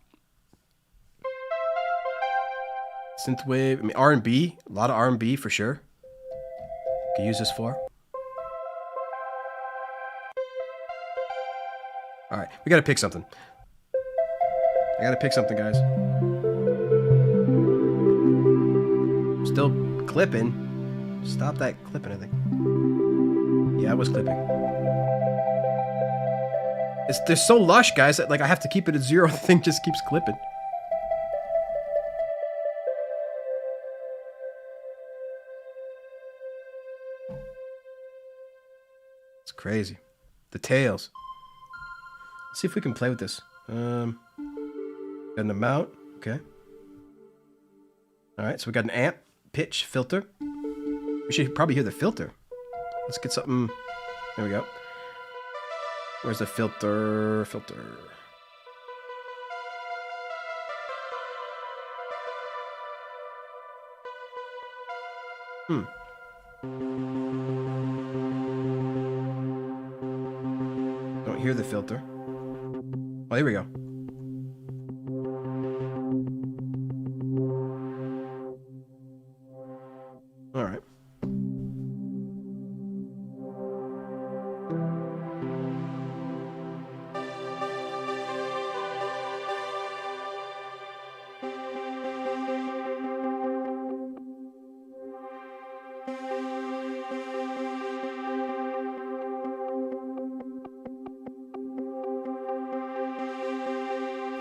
Synthwave, I mean R&B, a lot of R&B for sure. Could use this for. All right, we gotta pick something. I gotta pick something, guys. Still clipping. Stop that clipping, I think. Yeah, I was clipping. They're so lush, guys, that like I have to keep it at 0. The thing just keeps clipping. It's crazy. The tails. Let's see if we can play with this. Got an amount. Okay. All right, so we got an amp, pitch, filter. We should probably hear the filter. Let's get something. There we go. Where's the filter? Filter. Don't hear the filter. Oh, here we go. All right.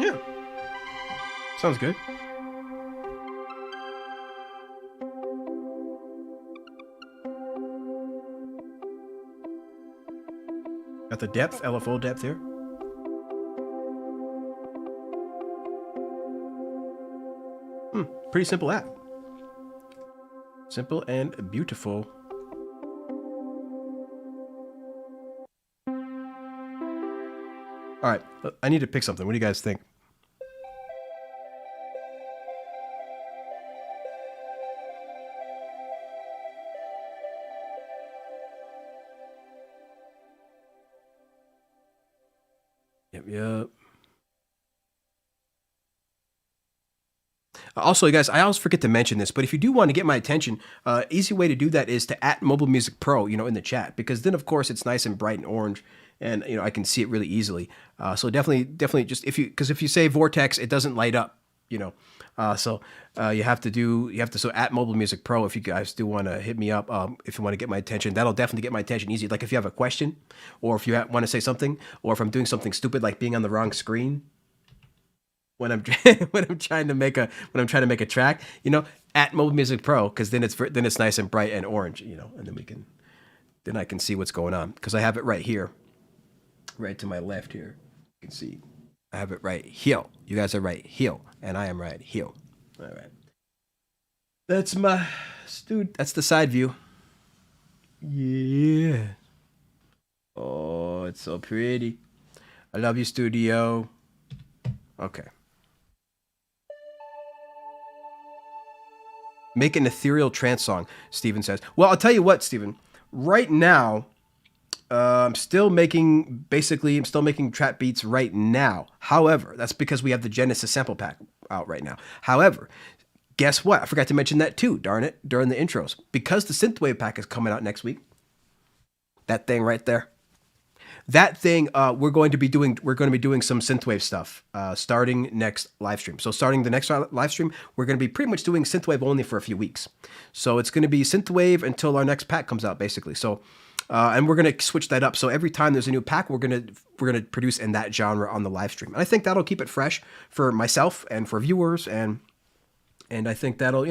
Yeah. Sounds good. Got the depth, LFO depth here. Pretty simple app. Simple and beautiful. All right, I need to pick something. What do you guys think? Yep. Also, guys, I always forget to mention this, but if you do want to get my attention, easy way to do that is to @Mobile Music Pro, you know, in the chat, because then of course it's nice and bright and orange, and you know I can see it really easily. So definitely, just if you say Vortex, it doesn't light up, you know. So you have to so @Mobile Music Pro if you guys do want to hit me up, if you want to get my attention. That'll definitely get my attention easy. Like if you have a question, or if you want to say something, or if I'm doing something stupid like being on the wrong screen when I'm trying to make a track, you know, @Mobile Music Pro, because then it's nice and bright and orange, you know, and then I can see what's going on, because I have it right here, right to my left here. You can see. I have it right here. You guys are right here, and I am right here. All right. That's that's the side view. Yeah. Oh, it's so pretty. I love you, studio. Okay. Make an ethereal trance song, Steven says. Well, I'll tell you what, Steven. Right now, I'm still making trap beats right now. However, that's because we have the Genesis sample pack out right now. However, guess what? I forgot to mention that too, darn it, during the intros. Because the Synthwave pack is coming out next week. That thing right there. That thing, we're going to be doing some Synthwave stuff starting next live stream. So starting the next live stream, we're going to be pretty much doing Synthwave only for a few weeks. So it's going to be Synthwave until our next pack comes out, basically. So and we're going to switch that up. So every time there's a new pack, we're going to produce in that genre on the live stream. And I think that'll keep it fresh for myself and for viewers, and And I think that'll,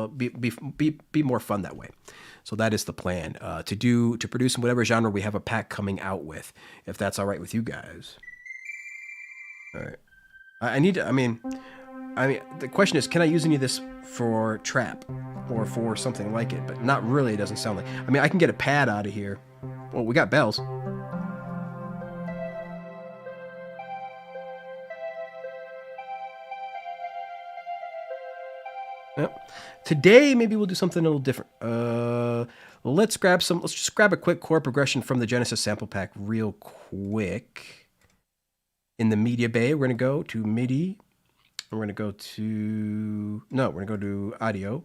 be more fun that way. So that is the plan, to produce in whatever genre we have a pack coming out with, if that's all right with you guys. All right. I mean, the question is, can I use any of this for trap or for something like it? But not really. It doesn't sound like. I mean, I can get a pad out of here. Well, we got bells. Yep. Today, maybe we'll do something a little different. Let's just grab a quick chord progression from the Genesis sample pack real quick. In the media bay, we're going to go to MIDI. We're going to go to audio.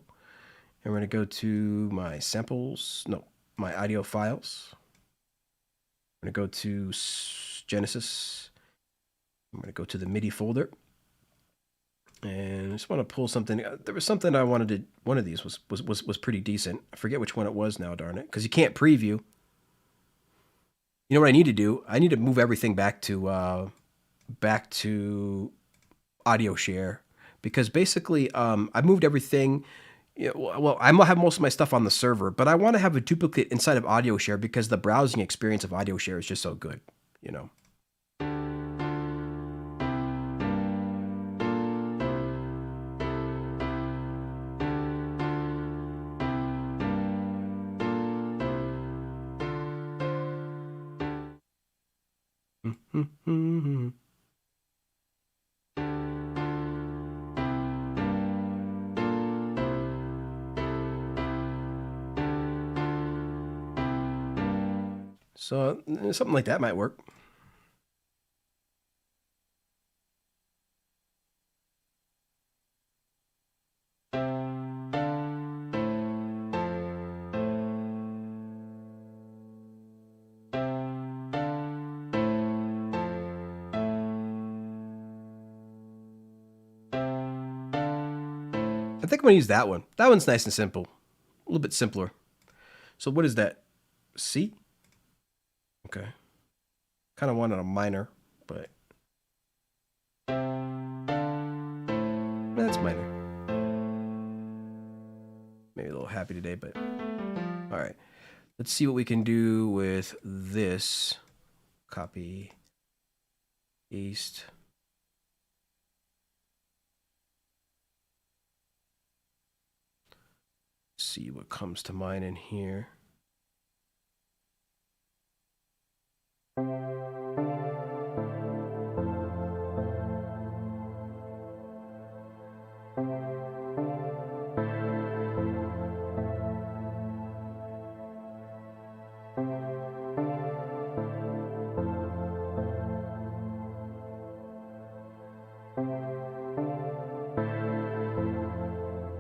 And we're going to go to my samples. No, my audio files. I'm going to go to Genesis. I'm going to go to the MIDI folder. And I just want to pull something. There was something I wanted to. One of these was pretty decent. I forget which one it was now, darn it. Because you can't preview. You know what I need to do? I need to move everything back to audio share, because basically I moved everything. Well, I'm gonna have most of my stuff on the server, but I want to have a duplicate inside of audio share because the browsing experience of audio share is just so good, you know. So something like that might work. I think I'm going to use that one. That one's nice and simple. A little bit simpler. So what is that? C? Okay. Kind of wanted a minor, but that's minor. Maybe a little happy today, but all right. Let's see what we can do with this. Copy, paste. See what comes to mind in here.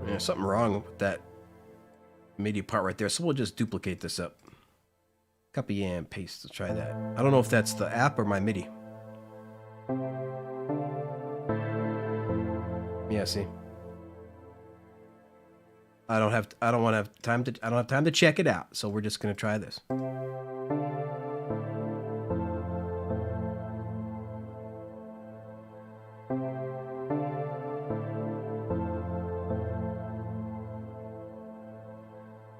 There's something wrong with that MIDI part right there, so we'll just duplicate this up. Copy and paste. Let's try that. I don't know if that's the app or my MIDI. Yeah, see. I don't have time to check it out, so we're just gonna try this.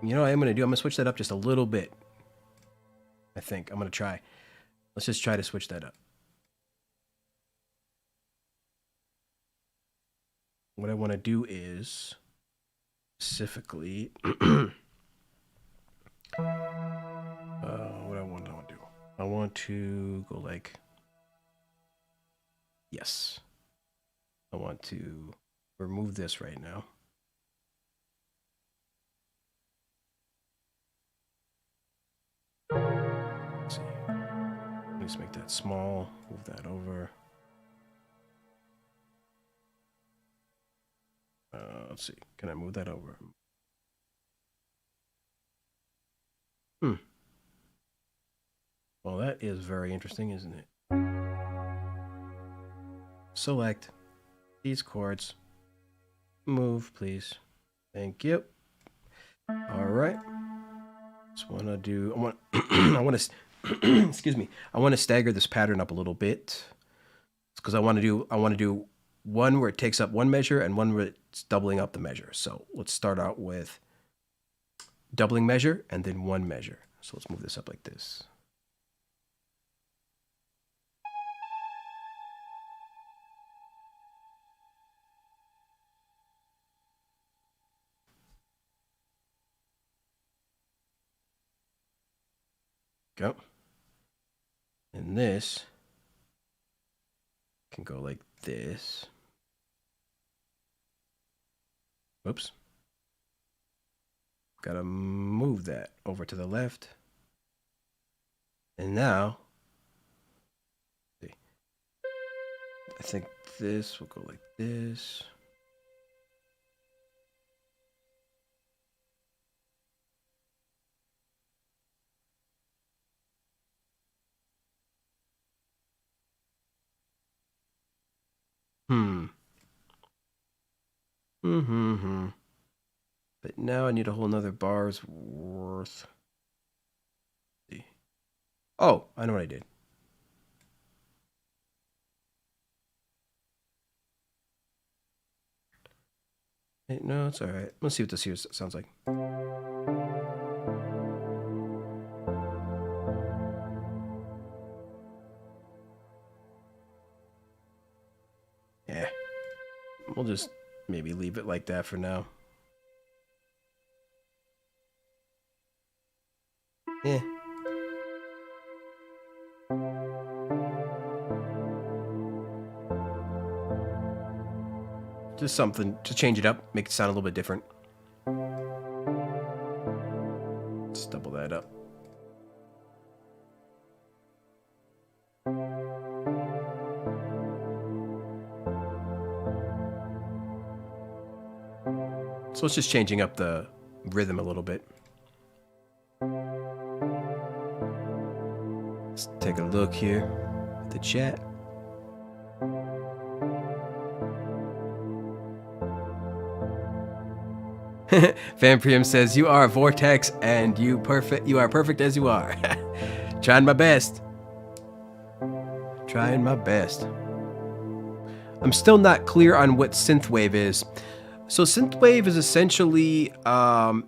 You know what I'm going to do? I'm going to switch that up just a little bit. I think. I'm going to try. Let's just try to switch that up. What I want to do is specifically... what I want to do. I want to go like... Yes. I want to remove this right now. Let's see. Let's make that small. Move that over. Let's see. Can I move that over? Well, that is very interesting, isn't it? Select these chords. Move, please. Thank you. All right. Just want to do. I want to. Excuse me. I want to stagger this pattern up a little bit, because I want to do one where it takes up one measure and one where it's doubling up the measure. So let's start out with doubling measure and then one measure. So let's move this up like this. Go. And this can go like this. Whoops. Gotta move that over to the left. And now, see, I think this will go like this. But now I need a whole nother bar's worth. Let's see. Oh, I know what I did. Hey, no, it's all right. Let's see what this here sounds like. Yeah. We'll just maybe leave it like that for now. Yeah. Just something to change it up, make it sound a little bit different. Let's double that up. So it's just changing up the rhythm a little bit. Let's take a look here at the chat. Vamprium says, "You are a vortex, and you are perfect as you are." Trying my best. Trying my best. I'm still not clear on what synthwave is. So synthwave is essentially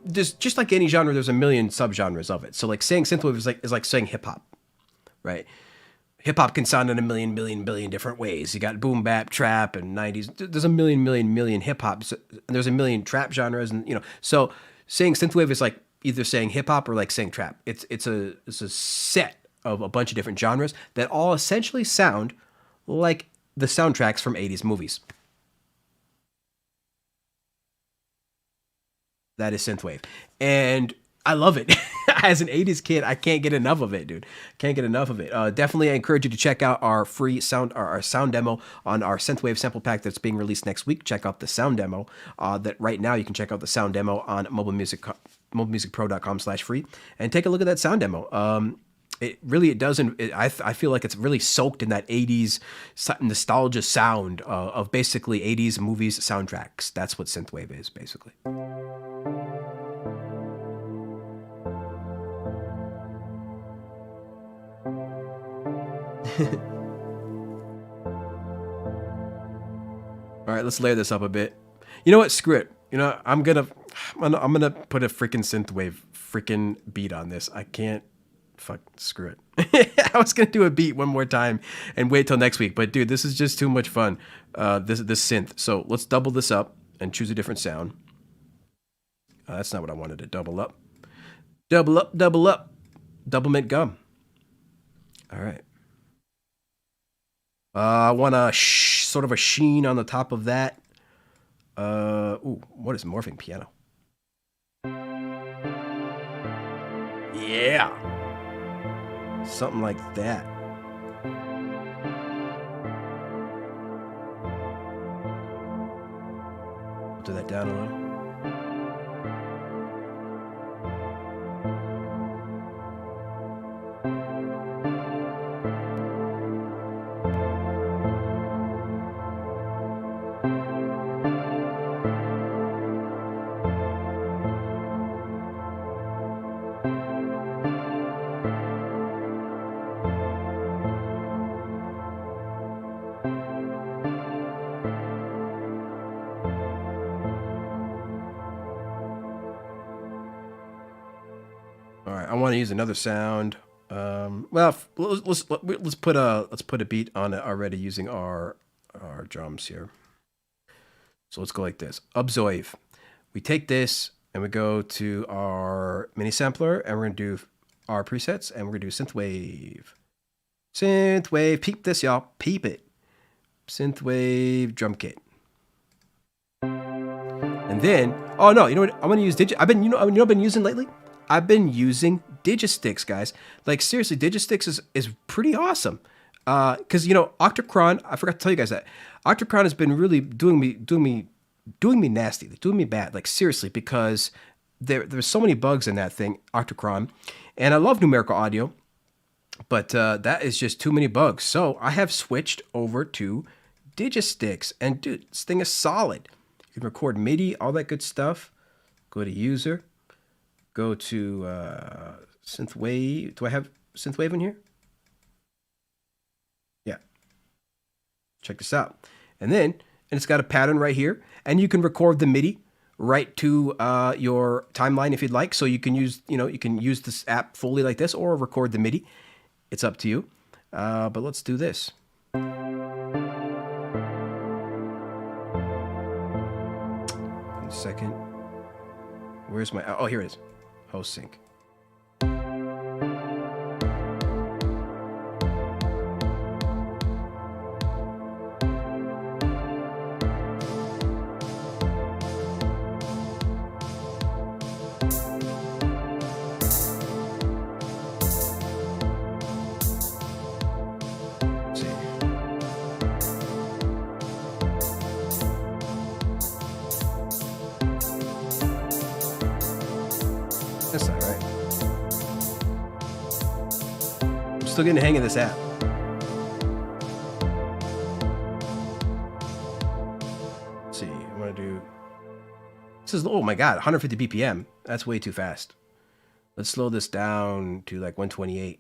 just like any genre. There's a million subgenres of it. So like saying synthwave is like saying hip hop, right? Hip hop can sound in a billion different ways. You got boom bap, trap, and 90s. There's a million hip hops, and there's a million trap genres, and So saying synthwave is like either saying hip hop or like saying trap. It's a set of a bunch of different genres that all essentially sound like the soundtracks from 80s movies. That is synthwave, and I love it. As an 80s kid, I can't get enough of it, dude. Can't get enough of it. Definitely, I encourage you to check out our free sound, our sound demo on our Synthwave sample pack that's being released next week. Check out the sound demo. That right now you can check out the sound demo on mobilemusicpro.com/free and take a look at that sound demo. It doesn't. I feel like it's really soaked in that 80s nostalgia sound of basically 80s movies soundtracks. That's what synthwave is, basically. All right, let's layer this up a bit. You know what? Screw it. I'm gonna put a freaking synthwave freaking beat on this. I can't. Fuck. Screw it. I was gonna do a beat one more time and wait till next week, but dude, this is just too much fun. This synth. So let's double this up and choose a different sound. That's not what I wanted to double up. Double up. Double up. Double mint gum. All right. I want a sort of a sheen on the top of that. Ooh, what is morphing piano? Yeah. Something like that. Do that down a little. want to use another sound, well, let's put a beat on it already using our drums here. So let's go like this. Observe. We take this and we go to our mini sampler and we're gonna do our presets and we're gonna do Synthwave. Synthwave. Peep this, y'all. Peep it. Synthwave drum kit. And then, oh no, you know what? I'm gonna use I've been using lately. I've been using Digisticks, guys. Like seriously, Digisticks is pretty awesome. Because Octocron, I forgot to tell you guys that Octocron has been really doing me nasty, doing me bad. Like seriously, because there's so many bugs in that thing, Octocron, and I love numerical audio, but that is just too many bugs. So I have switched over to Digisticks, and dude, this thing is solid. You can record MIDI, all that good stuff. Go to user, go to Synthwave. Do I have Synthwave in here? Yeah. Check this out. And it's got a pattern right here, and you can record the MIDI right to your timeline if you'd like. So you can use, you can use this app fully like this, or record the MIDI. It's up to you. But let's do this. One second. Where's my? Oh, here it is. Host sync. That's not right. I'm still getting the hang of this app. Let's see, I'm gonna do. This is, oh my god, 150 BPM. That's way too fast. Let's slow this down to like 128.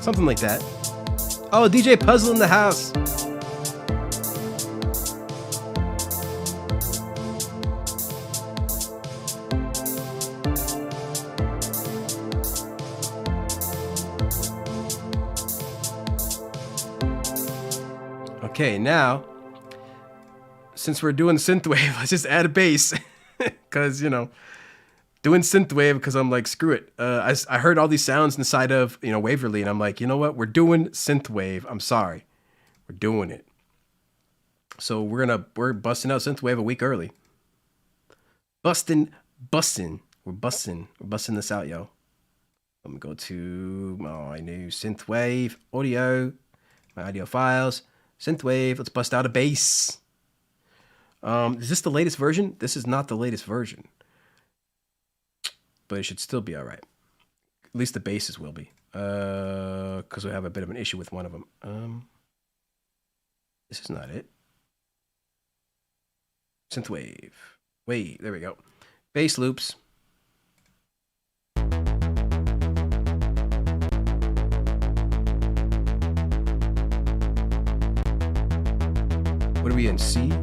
Something like that. Oh, DJ Puzzle in the house. Okay, now, since we're doing Synthwave, let's just add a bass. Because, doing Synthwave because I'm like, screw it. I heard all these sounds inside of, Waverley, and I'm like, you know what? We're doing Synthwave. I'm sorry. We're doing it. So we're busting out Synthwave a week early. Busting. We're busting this out, yo. Let me go to my new Synthwave audio, my audio files, Synthwave. Let's bust out a bass. Is this the latest version? This is not the latest version. But it should still be all right. At least the basses will be. Because we have a bit of an issue with one of them. This is not it. Synthwave. Wait, there we go. Bass loops. What are we in? C? I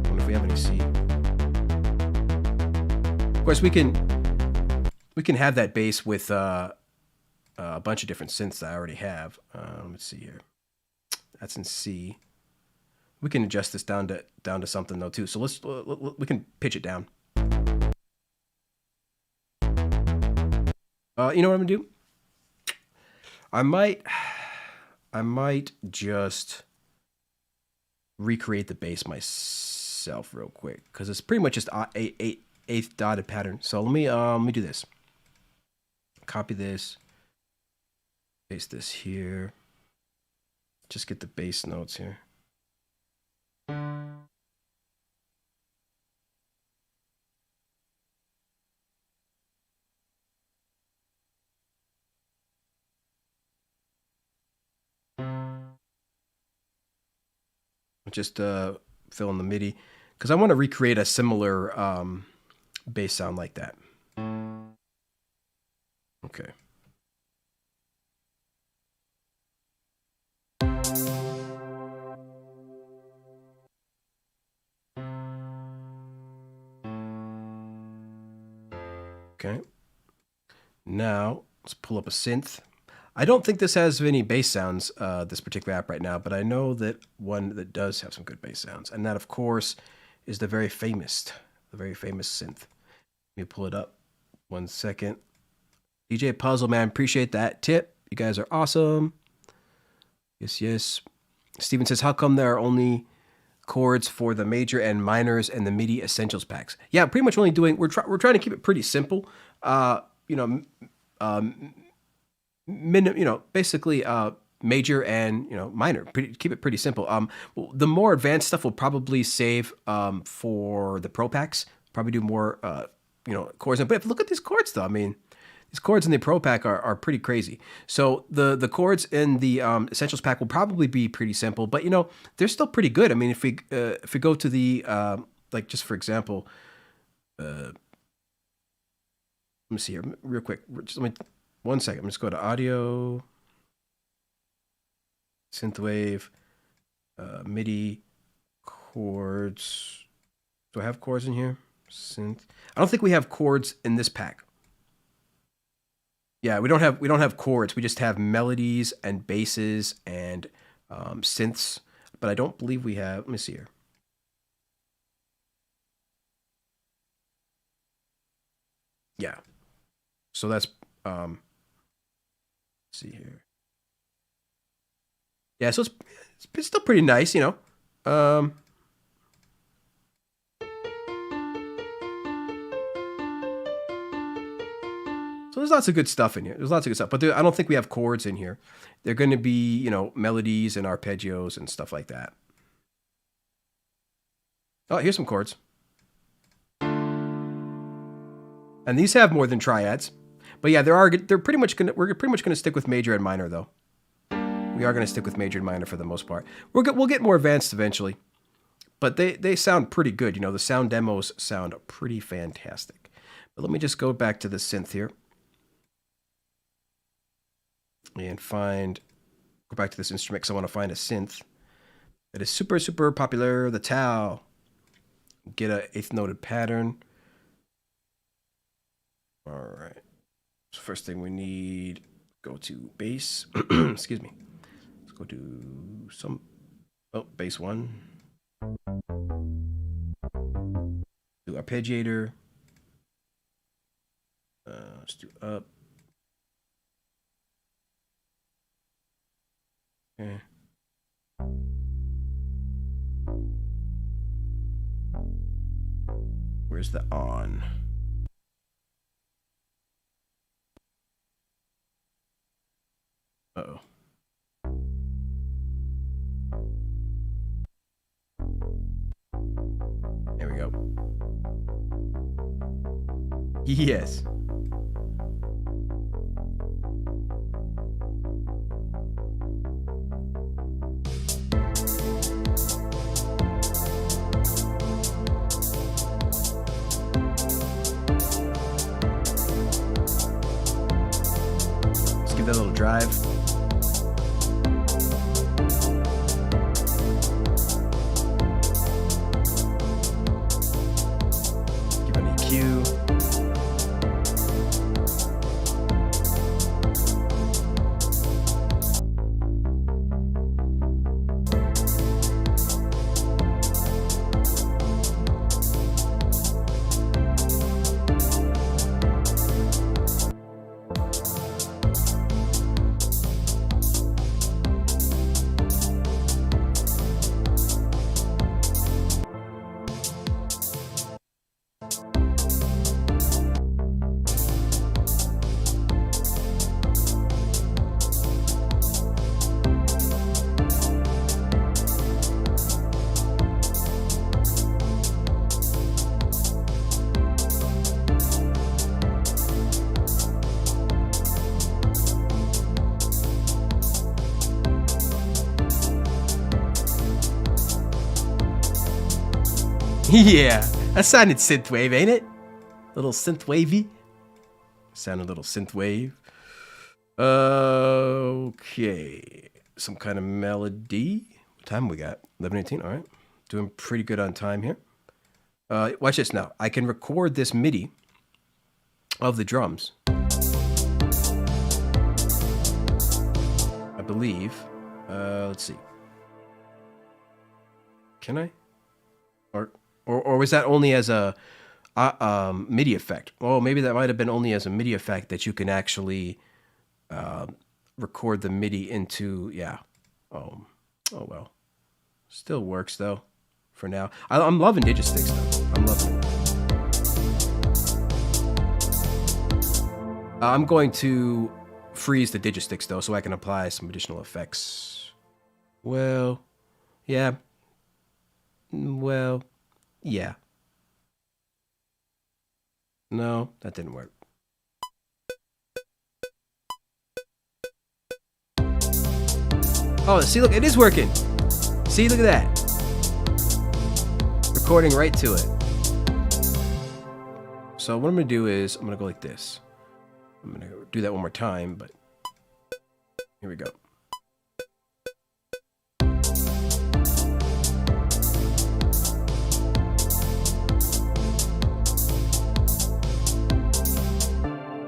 wonder if we have any C. Of course, we can We can have that bass with a bunch of different synths that I already have. Let's see here. That's in C. We can adjust this down to something though too. So we can pitch it down. You know what I'm gonna do? I might just recreate the bass myself real quick because it's pretty much just eighth dotted pattern. So let me do this. Copy this, paste this here. Just get the bass notes here. Just fill in the MIDI because I want to recreate a similar bass sound like that. Okay. Okay. Now let's pull up a synth. I don't think this has any bass sounds, this particular app right now, but I know that one that does have some good bass sounds. And that, of course, is the very famous synth. Let me pull it up. 1 second. DJ Puzzle, man, appreciate that tip. You guys are awesome. Yes, yes. Steven says, how come there are only chords for the major and minors and the MIDI essentials packs? Yeah, pretty much only doing, we're trying to keep it pretty simple. Basically major and minor. Keep it pretty simple. The more advanced stuff will probably save for the Pro packs. Probably do more chords. But look at these chords though. I mean, these chords in the Pro pack are pretty crazy. So the chords in the essentials pack will probably be pretty simple, but they're still pretty good. I mean, if we go to the like just for example, let me see here real quick. Just let me. 1 second. I'm just go to audio, Synthwave, MIDI chords. Do I have chords in here? Synth. I don't think we have chords in this pack. Yeah, we don't have chords. We just have melodies and basses and synths. But I don't believe we have. Let me see here. Yeah. So that's let's see here. Yeah, so it's still pretty nice, So there's lots of good stuff in here. There's lots of good stuff, but I don't think we have chords in here. They're going to be, melodies and arpeggios and stuff like that. Oh, here's some chords. And these have more than triads. But yeah, we're pretty much gonna stick with major and minor though. We are gonna stick with major and minor for the most part. We'll get more advanced eventually, but they sound pretty good. The sound demos sound pretty fantastic. But let me just go back to the synth here and go back to this instrument because I want to find a synth that is super, super popular. The Tau. Get a 8th noted pattern. All right. So first thing we need, go to bass. Excuse me. Let's go to bass 1. Do arpeggiator. Let's do up. Okay. Where's the on? Uh-oh. There we go. Yes. Let's give that a little drive. Yeah, that sounded synthwave, ain't it? Little synthwavy. Sounded a little synthwave. Okay, some kind of melody. What time we got? 11:18. All right, doing pretty good on time here. Watch this now. I can record this MIDI of the drums. I believe. Let's see. Can I? Or was that only as a MIDI effect? Oh, maybe that might have been only as a MIDI effect that you can actually record the MIDI into. Yeah. Oh well. Still works though. For now, I'm loving Digisticks though. I'm loving it. I'm going to freeze the Digisticks though, so I can apply some additional effects. Well, yeah. Well, yeah. No, that didn't work. Oh, see, look, it is working. See, look at that. Recording right to it. So what I'm going to do is I'm going to go like this. I'm going to do that one more time, but here we go.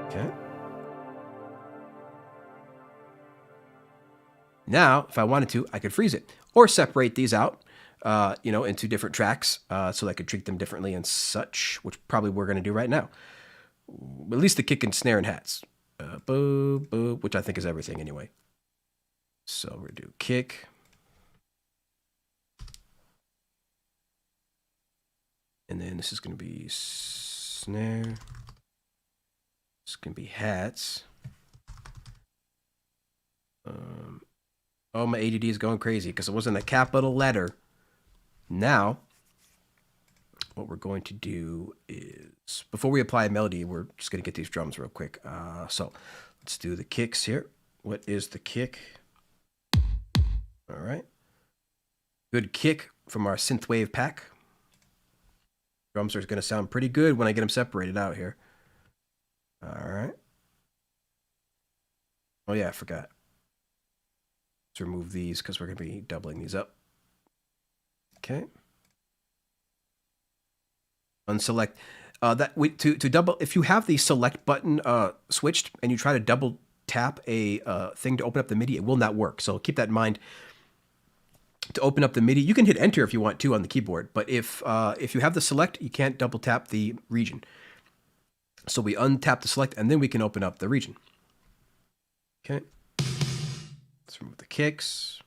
Okay. Now, if I wanted to, I could freeze it or separate these out. Into different tracks, so I could treat them differently and such, which probably we're going to do right now. At least the kick and snare and hats, which I think is everything anyway. So we're going to do kick. And then this is going to be snare. This is going to be hats. Oh, my ADD is going crazy because it wasn't a capital letter. Now, what we're going to do is, before we apply a melody, we're just going to get these drums real quick. So let's do the kicks here. What is the kick? All right. Good kick from our Synthwave pack. Drums are going to sound pretty good when I get them separated out here. All right. Oh, yeah, I forgot. Let's remove these because we're going to be doubling these up. Okay. Unselect. To double, if you have the select button switched and you try to double tap a thing to open up the MIDI, it will not work. So keep that in mind. To open up the MIDI, you can hit enter if you want to on the keyboard, but if you have the select, you can't double tap the region. So we untap the select and then we can open up the region. Okay. Let's remove the kicks.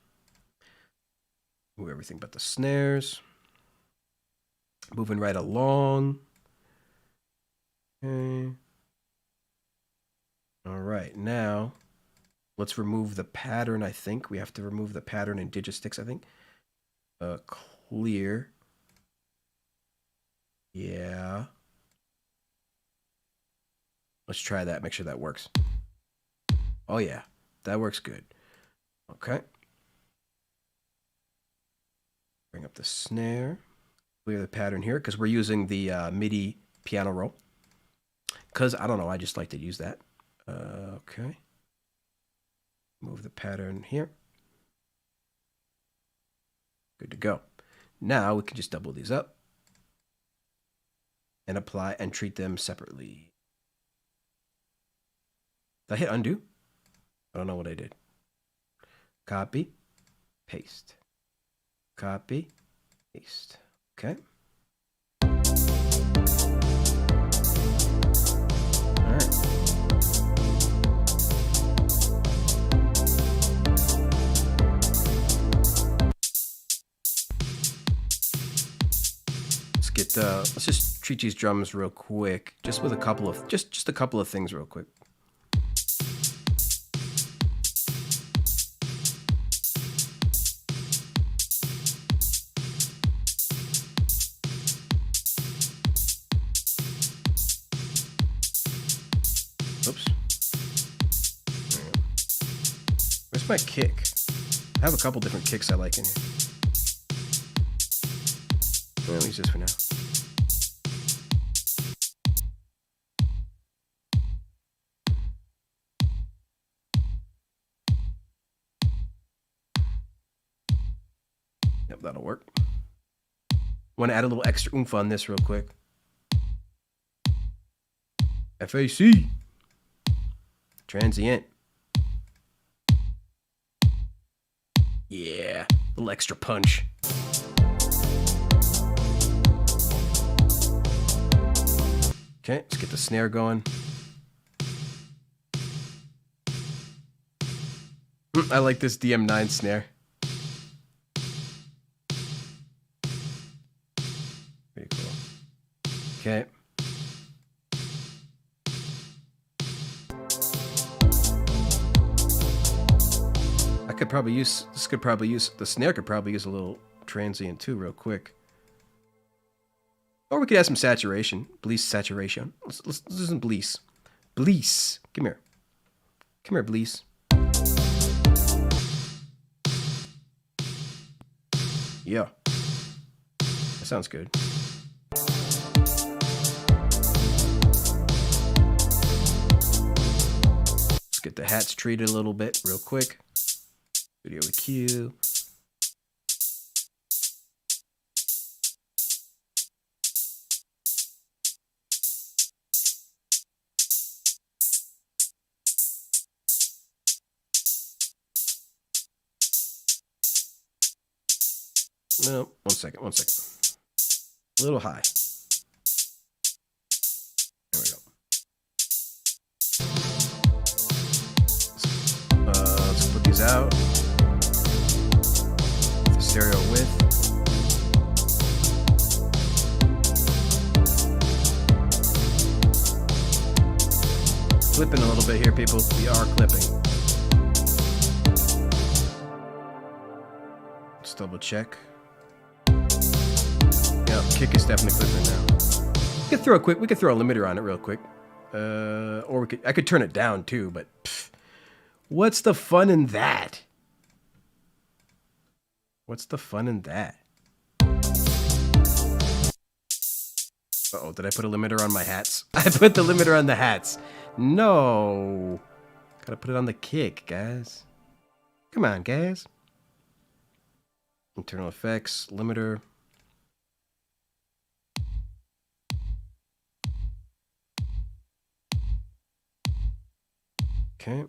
Move everything but the snares. Moving right along. Okay. All right, now let's remove the pattern, I think. We have to remove the pattern in Digisticks, I think. Clear. Yeah. Let's try that, make sure that works. Oh yeah, that works good. Okay. Bring up the snare. Clear the pattern here because we're using the MIDI piano roll. Because, I don't know, I just like to use that. Okay. Move the pattern here. Good to go. Now we can just double these up and apply and treat them separately. Did I hit undo? I don't know what I did. Copy, paste. Copy, paste. Okay. All right. Let's just treat these drums real quick, just with a couple of just a couple of things real quick. Oops. Where's my kick? I have a couple different kicks I like in here. I'll use this for now. Yep, that'll work. Want to add a little extra oomph on this real quick. FAC. Transient. Yeah, a little extra punch. Okay, let's get the snare going. I like this DM9 snare. Pretty cool. Okay. Could probably use the snare could probably use a little transient too real quick, or we could add some saturation, bleece saturation. Let's do some bleece. Come here bleece. Yeah, that sounds good. Let's get the hats treated a little bit real quick. Video EQ. No, one second. A little high. There we go. Let's put these out. Stereo width. Clipping a little bit here, people. We are clipping. Let's double check. Yeah, kick is definitely clipping now. We could throw a limiter on it real quick. Or I could turn it down too, but pff, what's the fun in that? What's the fun in that? Uh-oh, did I put a limiter on my hats? I put the limiter on the hats. No. Gotta put it on the kick, guys. Come on, guys. Internal effects, limiter. Okay.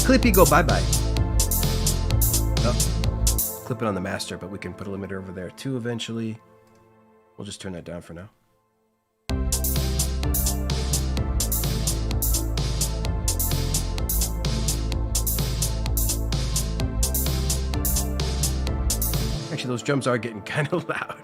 Clippy, go bye-bye. Oh, clip it on the master, but we can put a limiter over there too eventually. We'll just turn that down for now. Actually, those drums are getting kind of loud.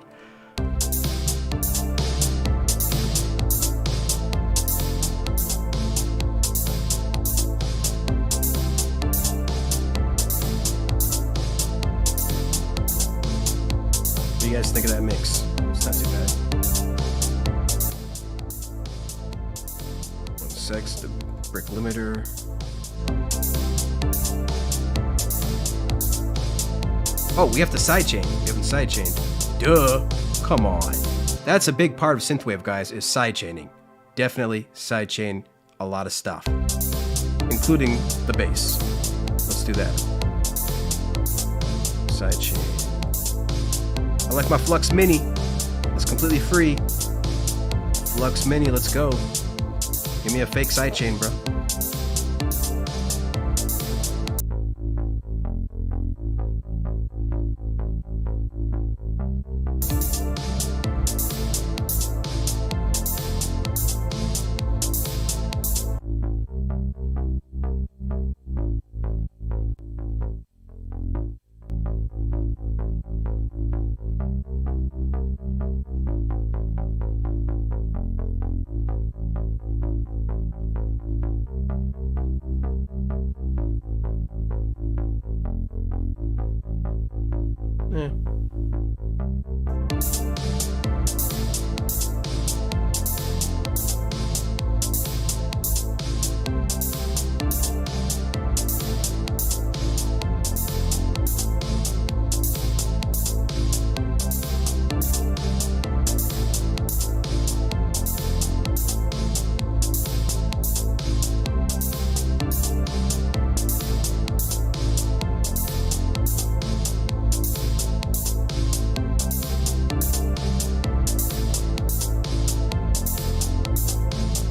What do you guys think of that mix? It's not too bad. One sec, the brick limiter. Oh, we have to sidechain. We haven't sidechained. Duh. Come on. That's a big part of Synthwave, guys, is sidechaining. Definitely sidechain a lot of stuff, including the bass. Let's do that. Sidechain. I like my Flux Mini. It's completely free. Flux Mini, let's go. Give me a fake sidechain, bro.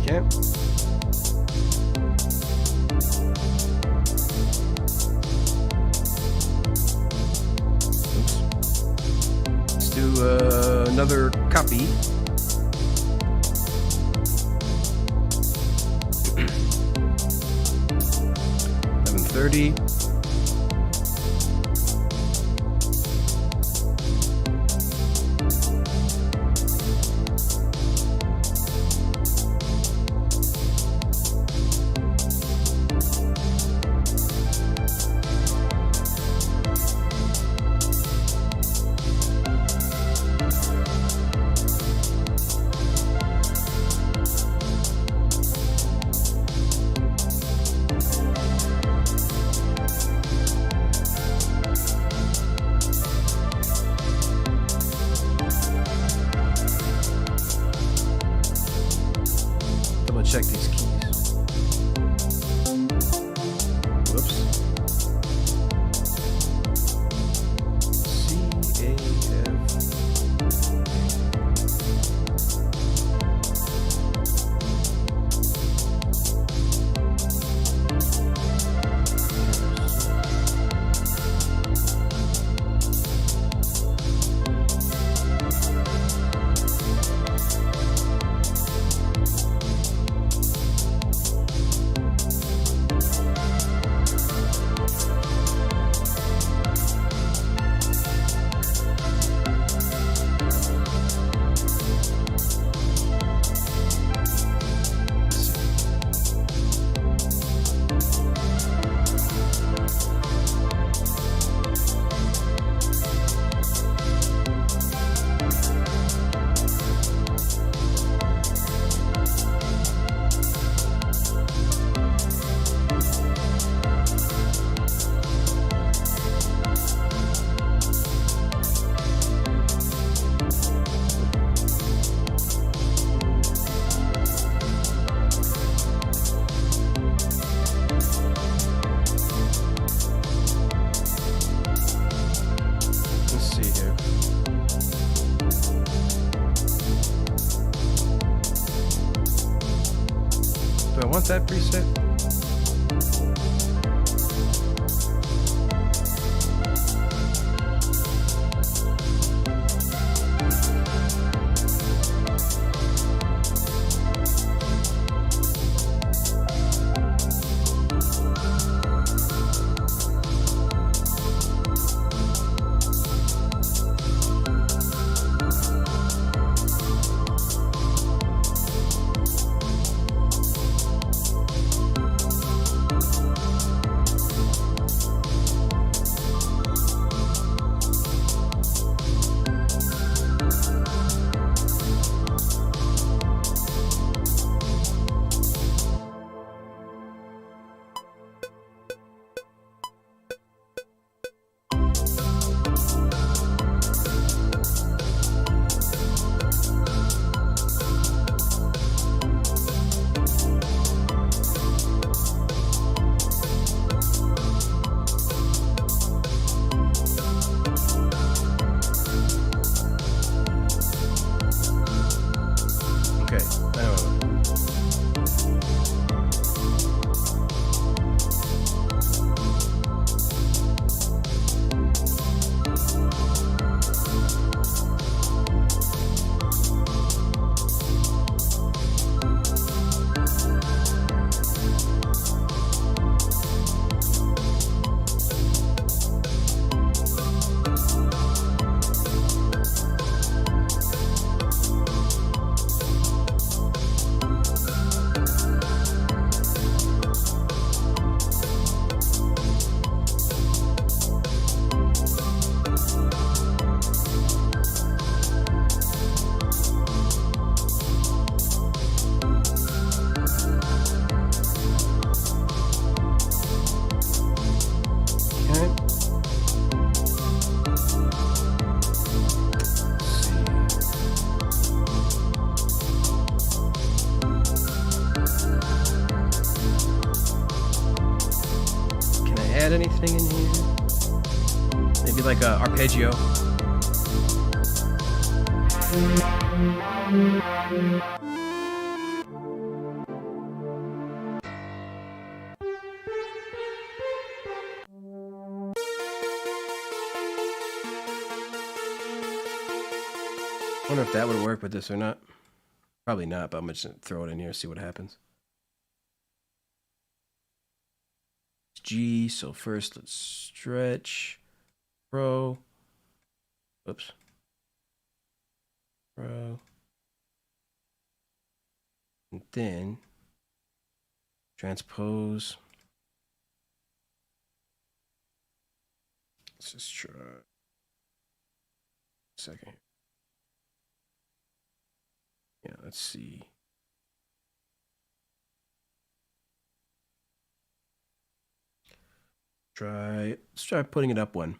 Okay. Oops. Let's do another copy. 11:30. Check these keys. Whoops. C, A, F. Do I want that preset? Add anything in here? Maybe like a arpeggio. wonder if that would work with this or not. Probably not, but I'm just gonna throw it in here, see what happens. G, so first let's stretch Pro. Oops. Pro. And then transpose. Let's just try a second. Yeah, let's see. Let's try putting it up one.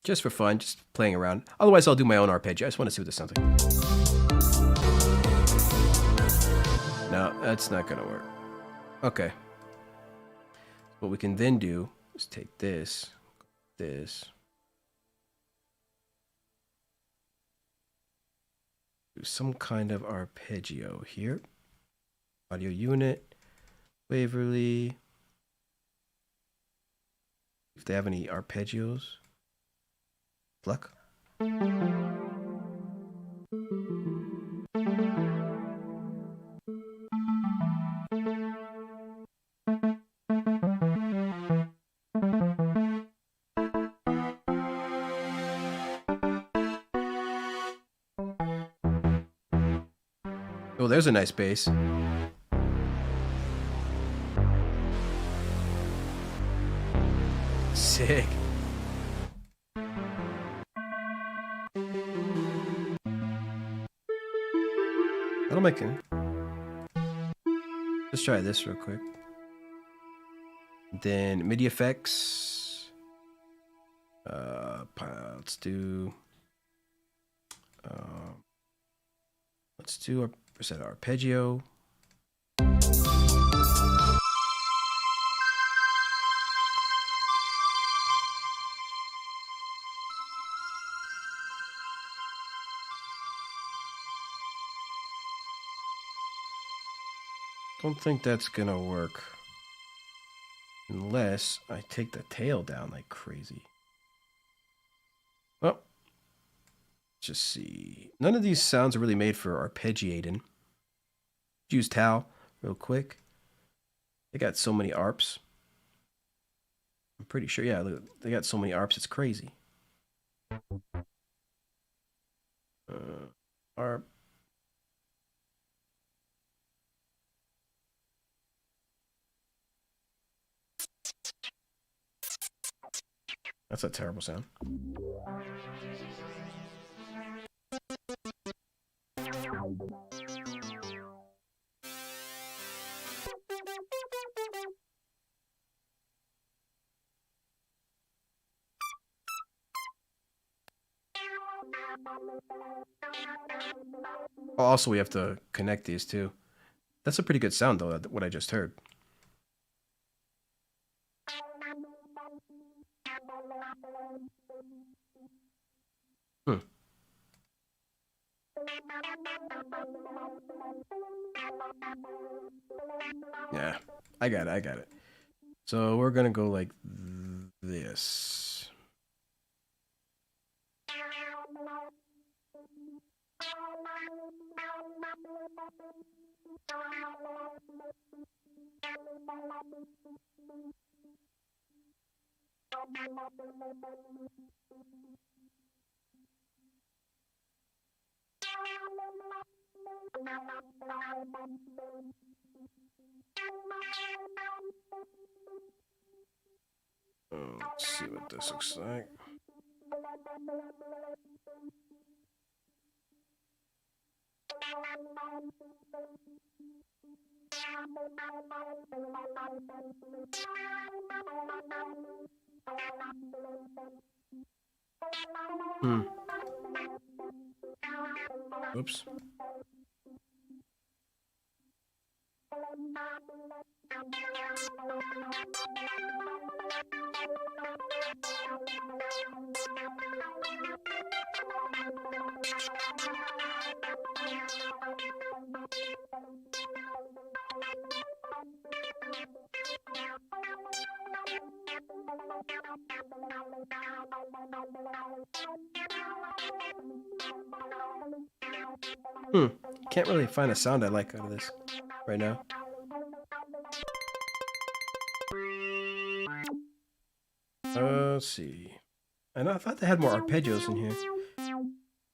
Just for fun, just playing around. Otherwise, I'll do my own arpeggio. I just want to see what this sounds like. No, that's not gonna work. Okay. What we can then do is take this, do some kind of arpeggio here. Audio unit, Waverley. If they have any arpeggios. Pluck. Oh, there's a nice bass. Sick. That'll make it. Let's try this real quick. Then MIDI effects. Let's do our set arpeggio. Don't think that's gonna work unless I take the tail down like crazy. Well, let's just see. None of these sounds are really made for arpeggiating. Use Tau real quick. They got so many arps. I'm pretty sure, yeah, look, they got so many arps, it's crazy. Arp. That's a terrible sound. Oh, also, we have to connect these too. That's a pretty good sound, though, what I just heard. Yeah, I got it. So we're gonna go like this. Let's see what this looks like. Oops. Can't really find a sound I like out of this right now. Let's see. I thought they had more arpeggios in here.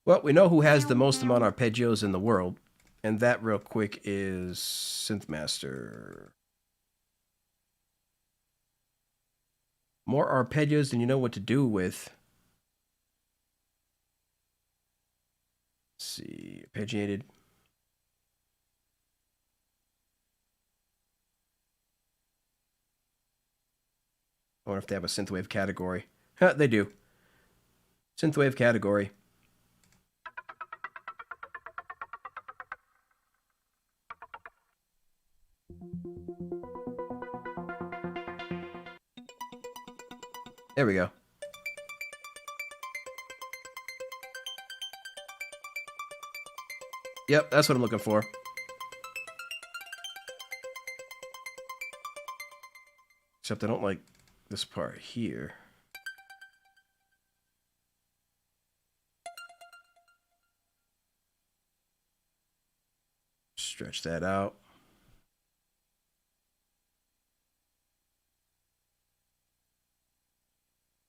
Well, we know who has the most amount of arpeggios in the world, and that real quick is Synthmaster. More arpeggios than you know what to do with. Let's see, arpeggiated. I wonder if they have a Synthwave category. They do. Synthwave category. There we go. Yep, that's what I'm looking for. Except I don't like this part here. Stretch that out.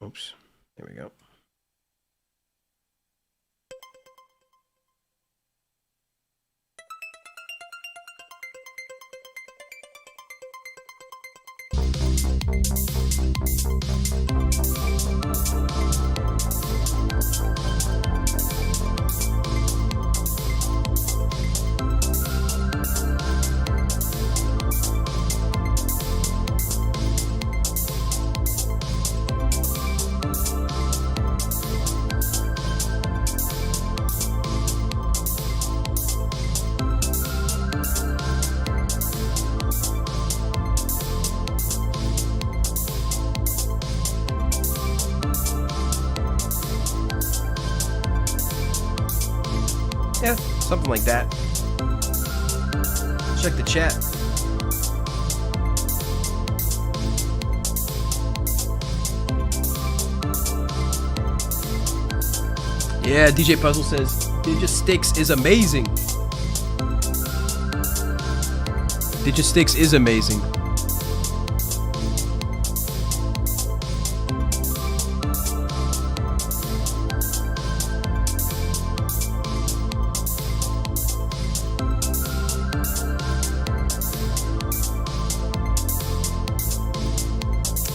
Oops, there we go. Yeah, something like that. Check the chat. Yeah, DJ Puzzle says, Digistix is amazing. Digistix is amazing.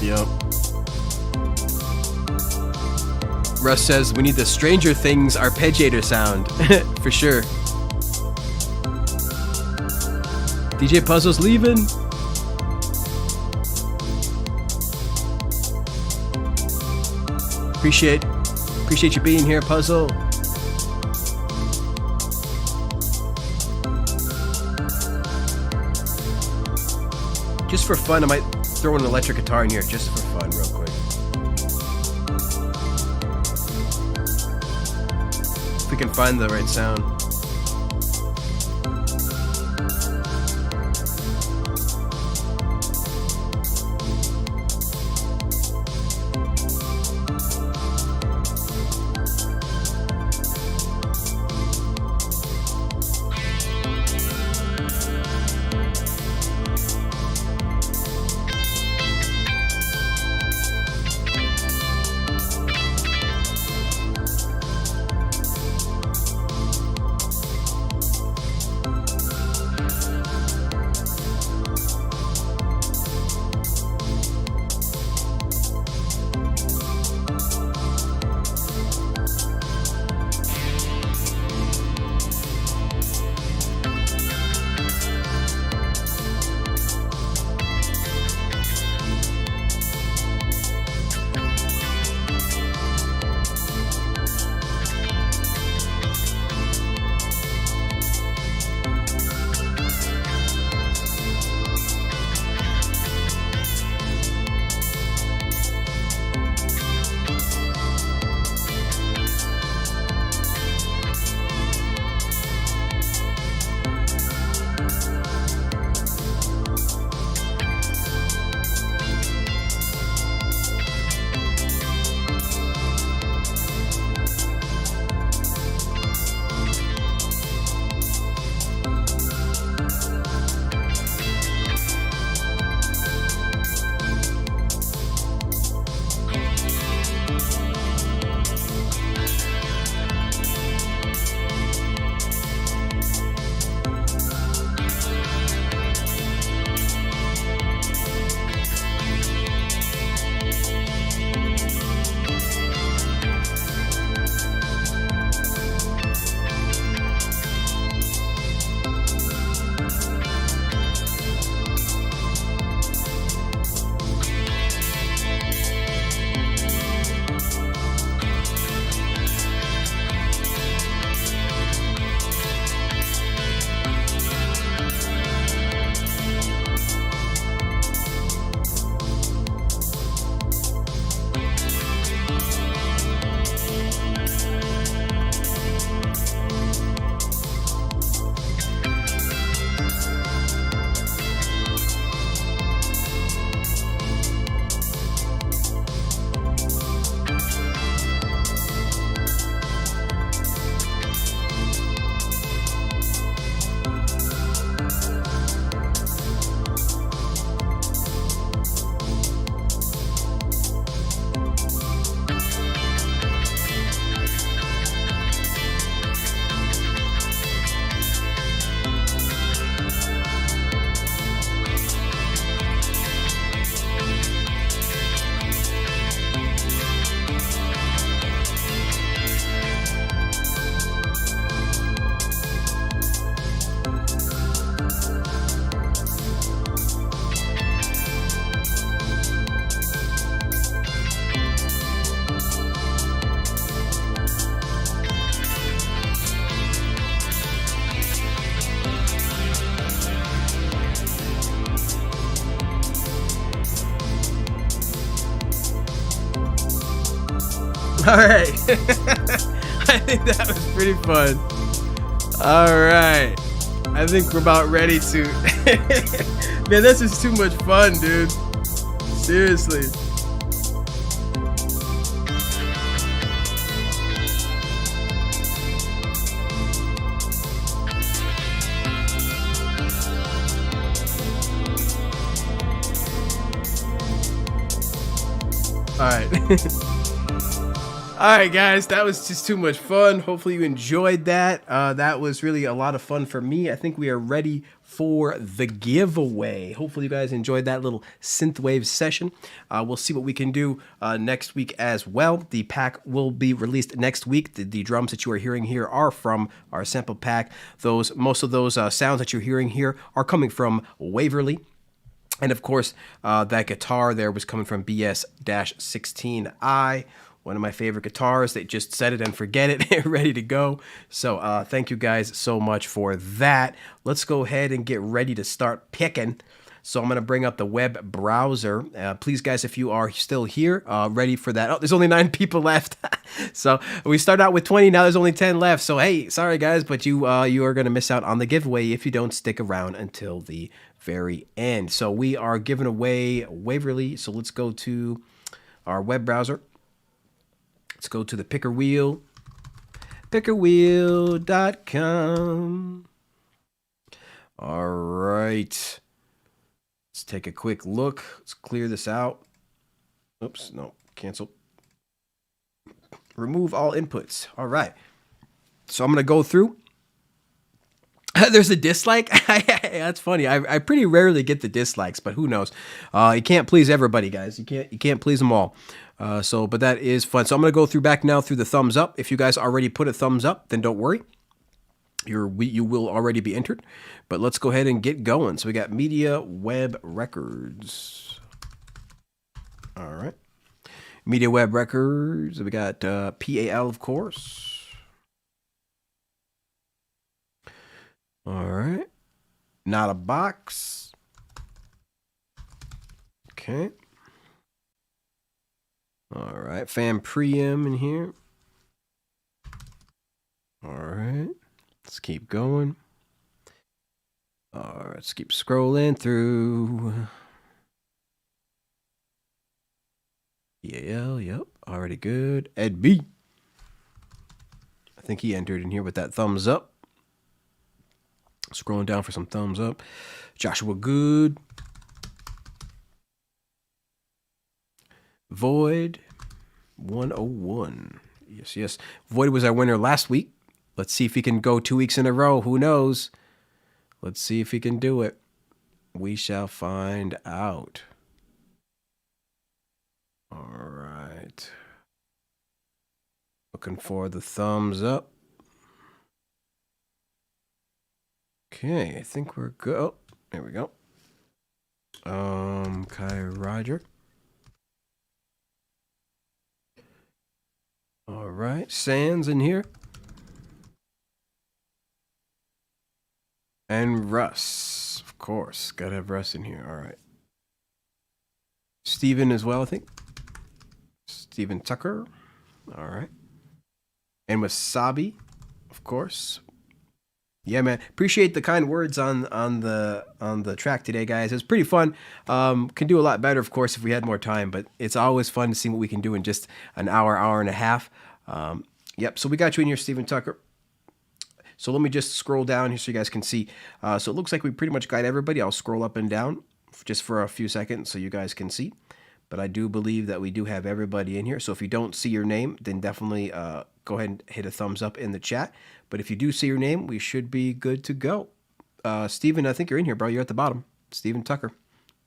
Yep. Russ says we need the Stranger Things arpeggiator sound. For sure. DJ Puzzle's leaving. Appreciate you being here, Puzzle. Just for fun, I might throw an electric guitar in here just for fun real quick. If we can find the right sound. All right. I think that was pretty fun. All right. I think we're about ready to. Man, this is too much fun, dude. Seriously. All right. All right, guys, that was just too much fun. Hopefully you enjoyed that. That was really a lot of fun for me. I think we are ready for the giveaway. Hopefully you guys enjoyed that little Synthwave session. We'll see what we can do next week as well. The pack will be released next week. The drums that you are hearing here are from our sample pack. Most of those sounds that you're hearing here are coming from Waverley. And of course, that guitar there was coming from BS-16i. One of my favorite guitars. They just set it and forget it, ready to go. So thank you guys so much for that. Let's go ahead and get ready to start picking. So I'm going to bring up the web browser. Please, guys, if you are still here, ready for that. Oh, there's only 9 people left. So we start out with 20. Now there's only 10 left. So, hey, sorry, guys, but you are going to miss out on the giveaway if you don't stick around until the very end. So we are giving away Waverley. So let's go to our web browser. Let's go to the picker wheel, pickerwheel.com. All right. Let's take a quick look. Let's clear this out. Oops, no, cancel. Remove all inputs. All right. So I'm going to go through. There's a dislike. That's funny. I pretty rarely get the dislikes, but who knows? You can't please everybody, guys. You can't please them all. But that is fun. So I'm going to go through back now through the thumbs up. If you guys already put a thumbs up, then don't worry. You will already be entered. But let's go ahead and get going. So we got Media Web Records. All right. Media Web Records. We got PAL, of course. All right. Not a box. Okay. All right. Fan Preem in here. All right. Let's keep going. All right. Let's keep scrolling through. EAL. Yep. Already good. Ed B. I think he entered in here with that thumbs up. Scrolling down for some thumbs up. Joshua Good. Void 101. Yes, yes. Void was our winner last week. Let's see if he can go 2 weeks in a row. Who knows? Let's see if he can do it. We shall find out. All right. Looking for the thumbs up. Okay, I think we're good. Oh, there we go. Kai Roger. All right, Sands in here. And Russ, of course. Gotta have Russ in here. All right. Steven as well, I think. Steven Tucker. All right. And Wasabi, of course. Yeah, man. Appreciate the kind words on the track today, guys. It was pretty fun. Can do a lot better, of course, if we had more time, but it's always fun to see what we can do in just an hour, hour and a half. Yep. So we got you in here, Steven Tucker. So let me just scroll down here so you guys can see. So it looks like we pretty much got everybody. I'll scroll up and down just for a few seconds so you guys can see. But I do believe that we do have everybody in here. So if you don't see your name, then definitely go ahead and hit a thumbs up in the chat. But if you do see your name, we should be good to go. Steven, I think you're in here, bro. You're at the bottom. Steven Tucker,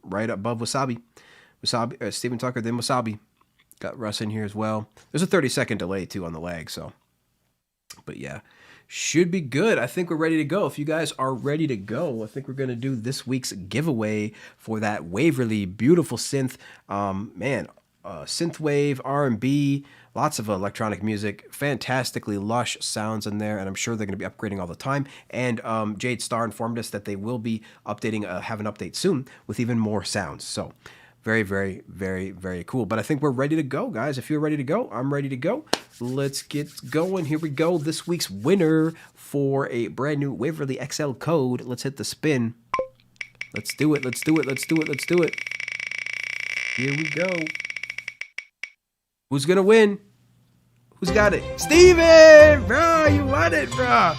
right above Wasabi. Steven Tucker, then Wasabi. Got Russ in here as well. There's a 30-second delay, too, on the lag. So, but yeah, should be good. I think we're ready to go. If you guys are ready to go, I think we're going to do this week's giveaway for that Waverley beautiful synth. Synthwave, R&B, lots of electronic music, fantastically lush sounds in there, and I'm sure they're going to be upgrading all the time. And Jade Starr informed us that they will be updating, have an update soon with even more sounds. So Very, very, very, very cool. But I think we're ready to go, guys. If you're ready to go, I'm ready to go. Let's get going. Here we go. This week's winner for a brand new Waverley XL code. Let's hit the spin. Let's do it. Let's do it. Let's do it. Let's do it. Here we go. Who's going to win? Who's got it? Steven! Bro, you won it, bro.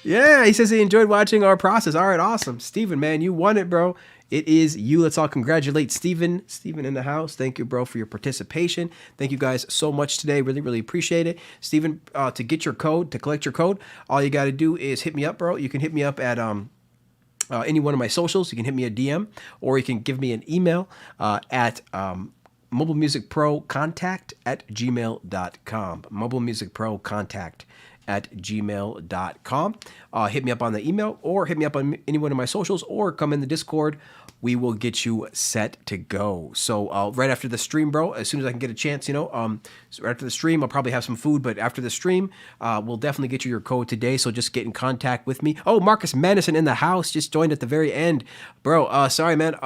Yeah, he says he enjoyed watching our process. All right, awesome. Steven, man, you won it, bro. It is you. Let's all congratulate Steven. Steven in the house. Thank you, bro, for your participation. Thank you guys so much today. Really, really appreciate it. Steven, to get your code, to collect your code, all you got to do is hit me up, bro. You can hit me up at any one of my socials. You can hit me a DM, or you can give me an email at mobilemusicprocontact@gmail.com. mobilemusicprocontact@gmail.com. Hit me up on the email, or hit me up on any one of my socials, or come in the Discord. We will get you set to go. So right after the stream, bro, as soon as I can get a chance, so right after the stream, I'll probably have some food, but after the stream, we'll definitely get you your code today. So just get in contact with me. Oh, Marcus Madison in the house just joined at the very end, bro. Sorry, man.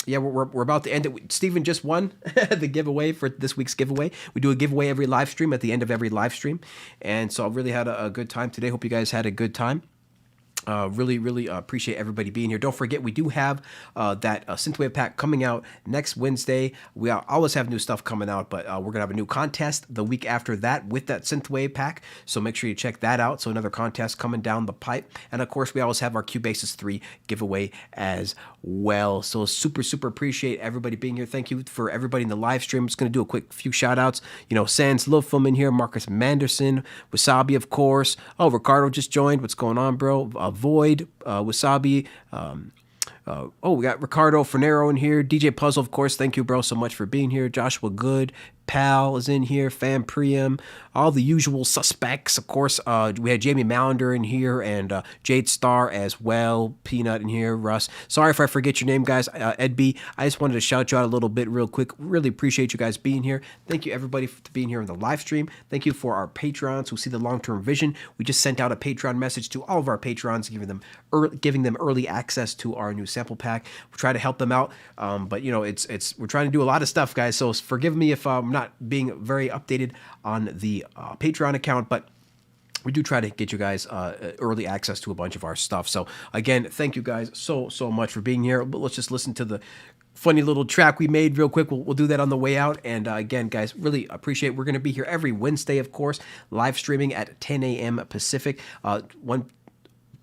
Yeah, we're about to end it. Steven just won the giveaway for this week's giveaway. We do a giveaway every live stream at the end of every live stream. And so I really had a good time today. Hope you guys had a good time. Really, really appreciate everybody being here. Don't forget, we do have that Synthwave pack coming out next Wednesday. We always have new stuff coming out, but we're going to have a new contest the week after that with that Synthwave pack. So make sure you check that out. So another contest coming down the pipe. And of course, we always have our Cubasis 3 giveaway as well. So super, super appreciate everybody being here. Thank you for everybody in the live stream. I'm just going to do a quick few shout outs. Sans Lofum in here, Marcus Manderson, Wasabi, of course. Oh, Ricardo just joined. What's going on, bro? Void, Wasabi, we got Ricardo Fernero in here, DJ Puzzle, of course. Thank you, bro, so much for being here. Joshua Good, Pal is in here, Fam Priam, all the usual suspects, of course. We had Jamie Mallender in here, and Jade Star as well, Peanut in here, Russ. Sorry if I forget your name, guys. Ed B, I just wanted to shout you out a little bit real quick. Really appreciate you guys being here. Thank you, everybody, for being here in the live stream. Thank you for our Patrons who see the long-term vision. We just sent out a Patreon message to all of our Patrons, giving them early access to our new sample pack. We try to help them out, but we're trying to do a lot of stuff, guys, so forgive me if I'm not being very updated on the Patreon account, but we do try to get you guys early access to a bunch of our stuff. So again, thank you guys so much for being here. But let's just listen to the funny little track we made real quick. We'll do that on the way out. And again, guys, really appreciate it. We're going to be here every Wednesday, of course, live streaming at 10 a.m. Pacific,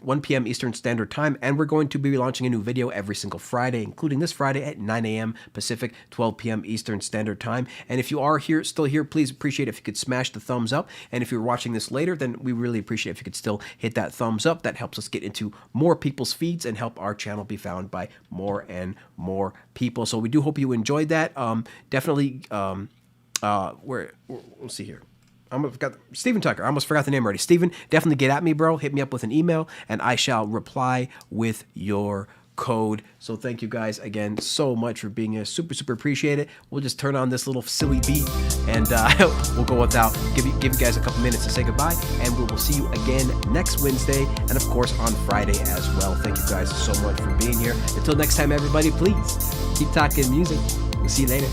1 p.m. Eastern Standard Time, and we're going to be launching a new video every single Friday, including this Friday at 9 a.m. Pacific, 12 p.m. Eastern Standard Time. And if you are still here, please appreciate if you could smash the thumbs up. And if you're watching this later, then we really appreciate if you could still hit that thumbs up. That helps us get into more people's feeds and help our channel be found by more and more people. So we do hope you enjoyed that. Definitely, we'll see here. Steven Tucker. I almost forgot the name already. Steven, definitely get at me, bro. Hit me up with an email, and I shall reply with your code. So thank you guys again so much for being here. Super, super appreciate it. We'll just turn on this little silly beat, and we'll go without. Give you guys a couple minutes to say goodbye, and we will see you again next Wednesday, and of course on Friday as well. Thank you guys so much for being here. Until next time, everybody, please keep talking music. We'll see you later.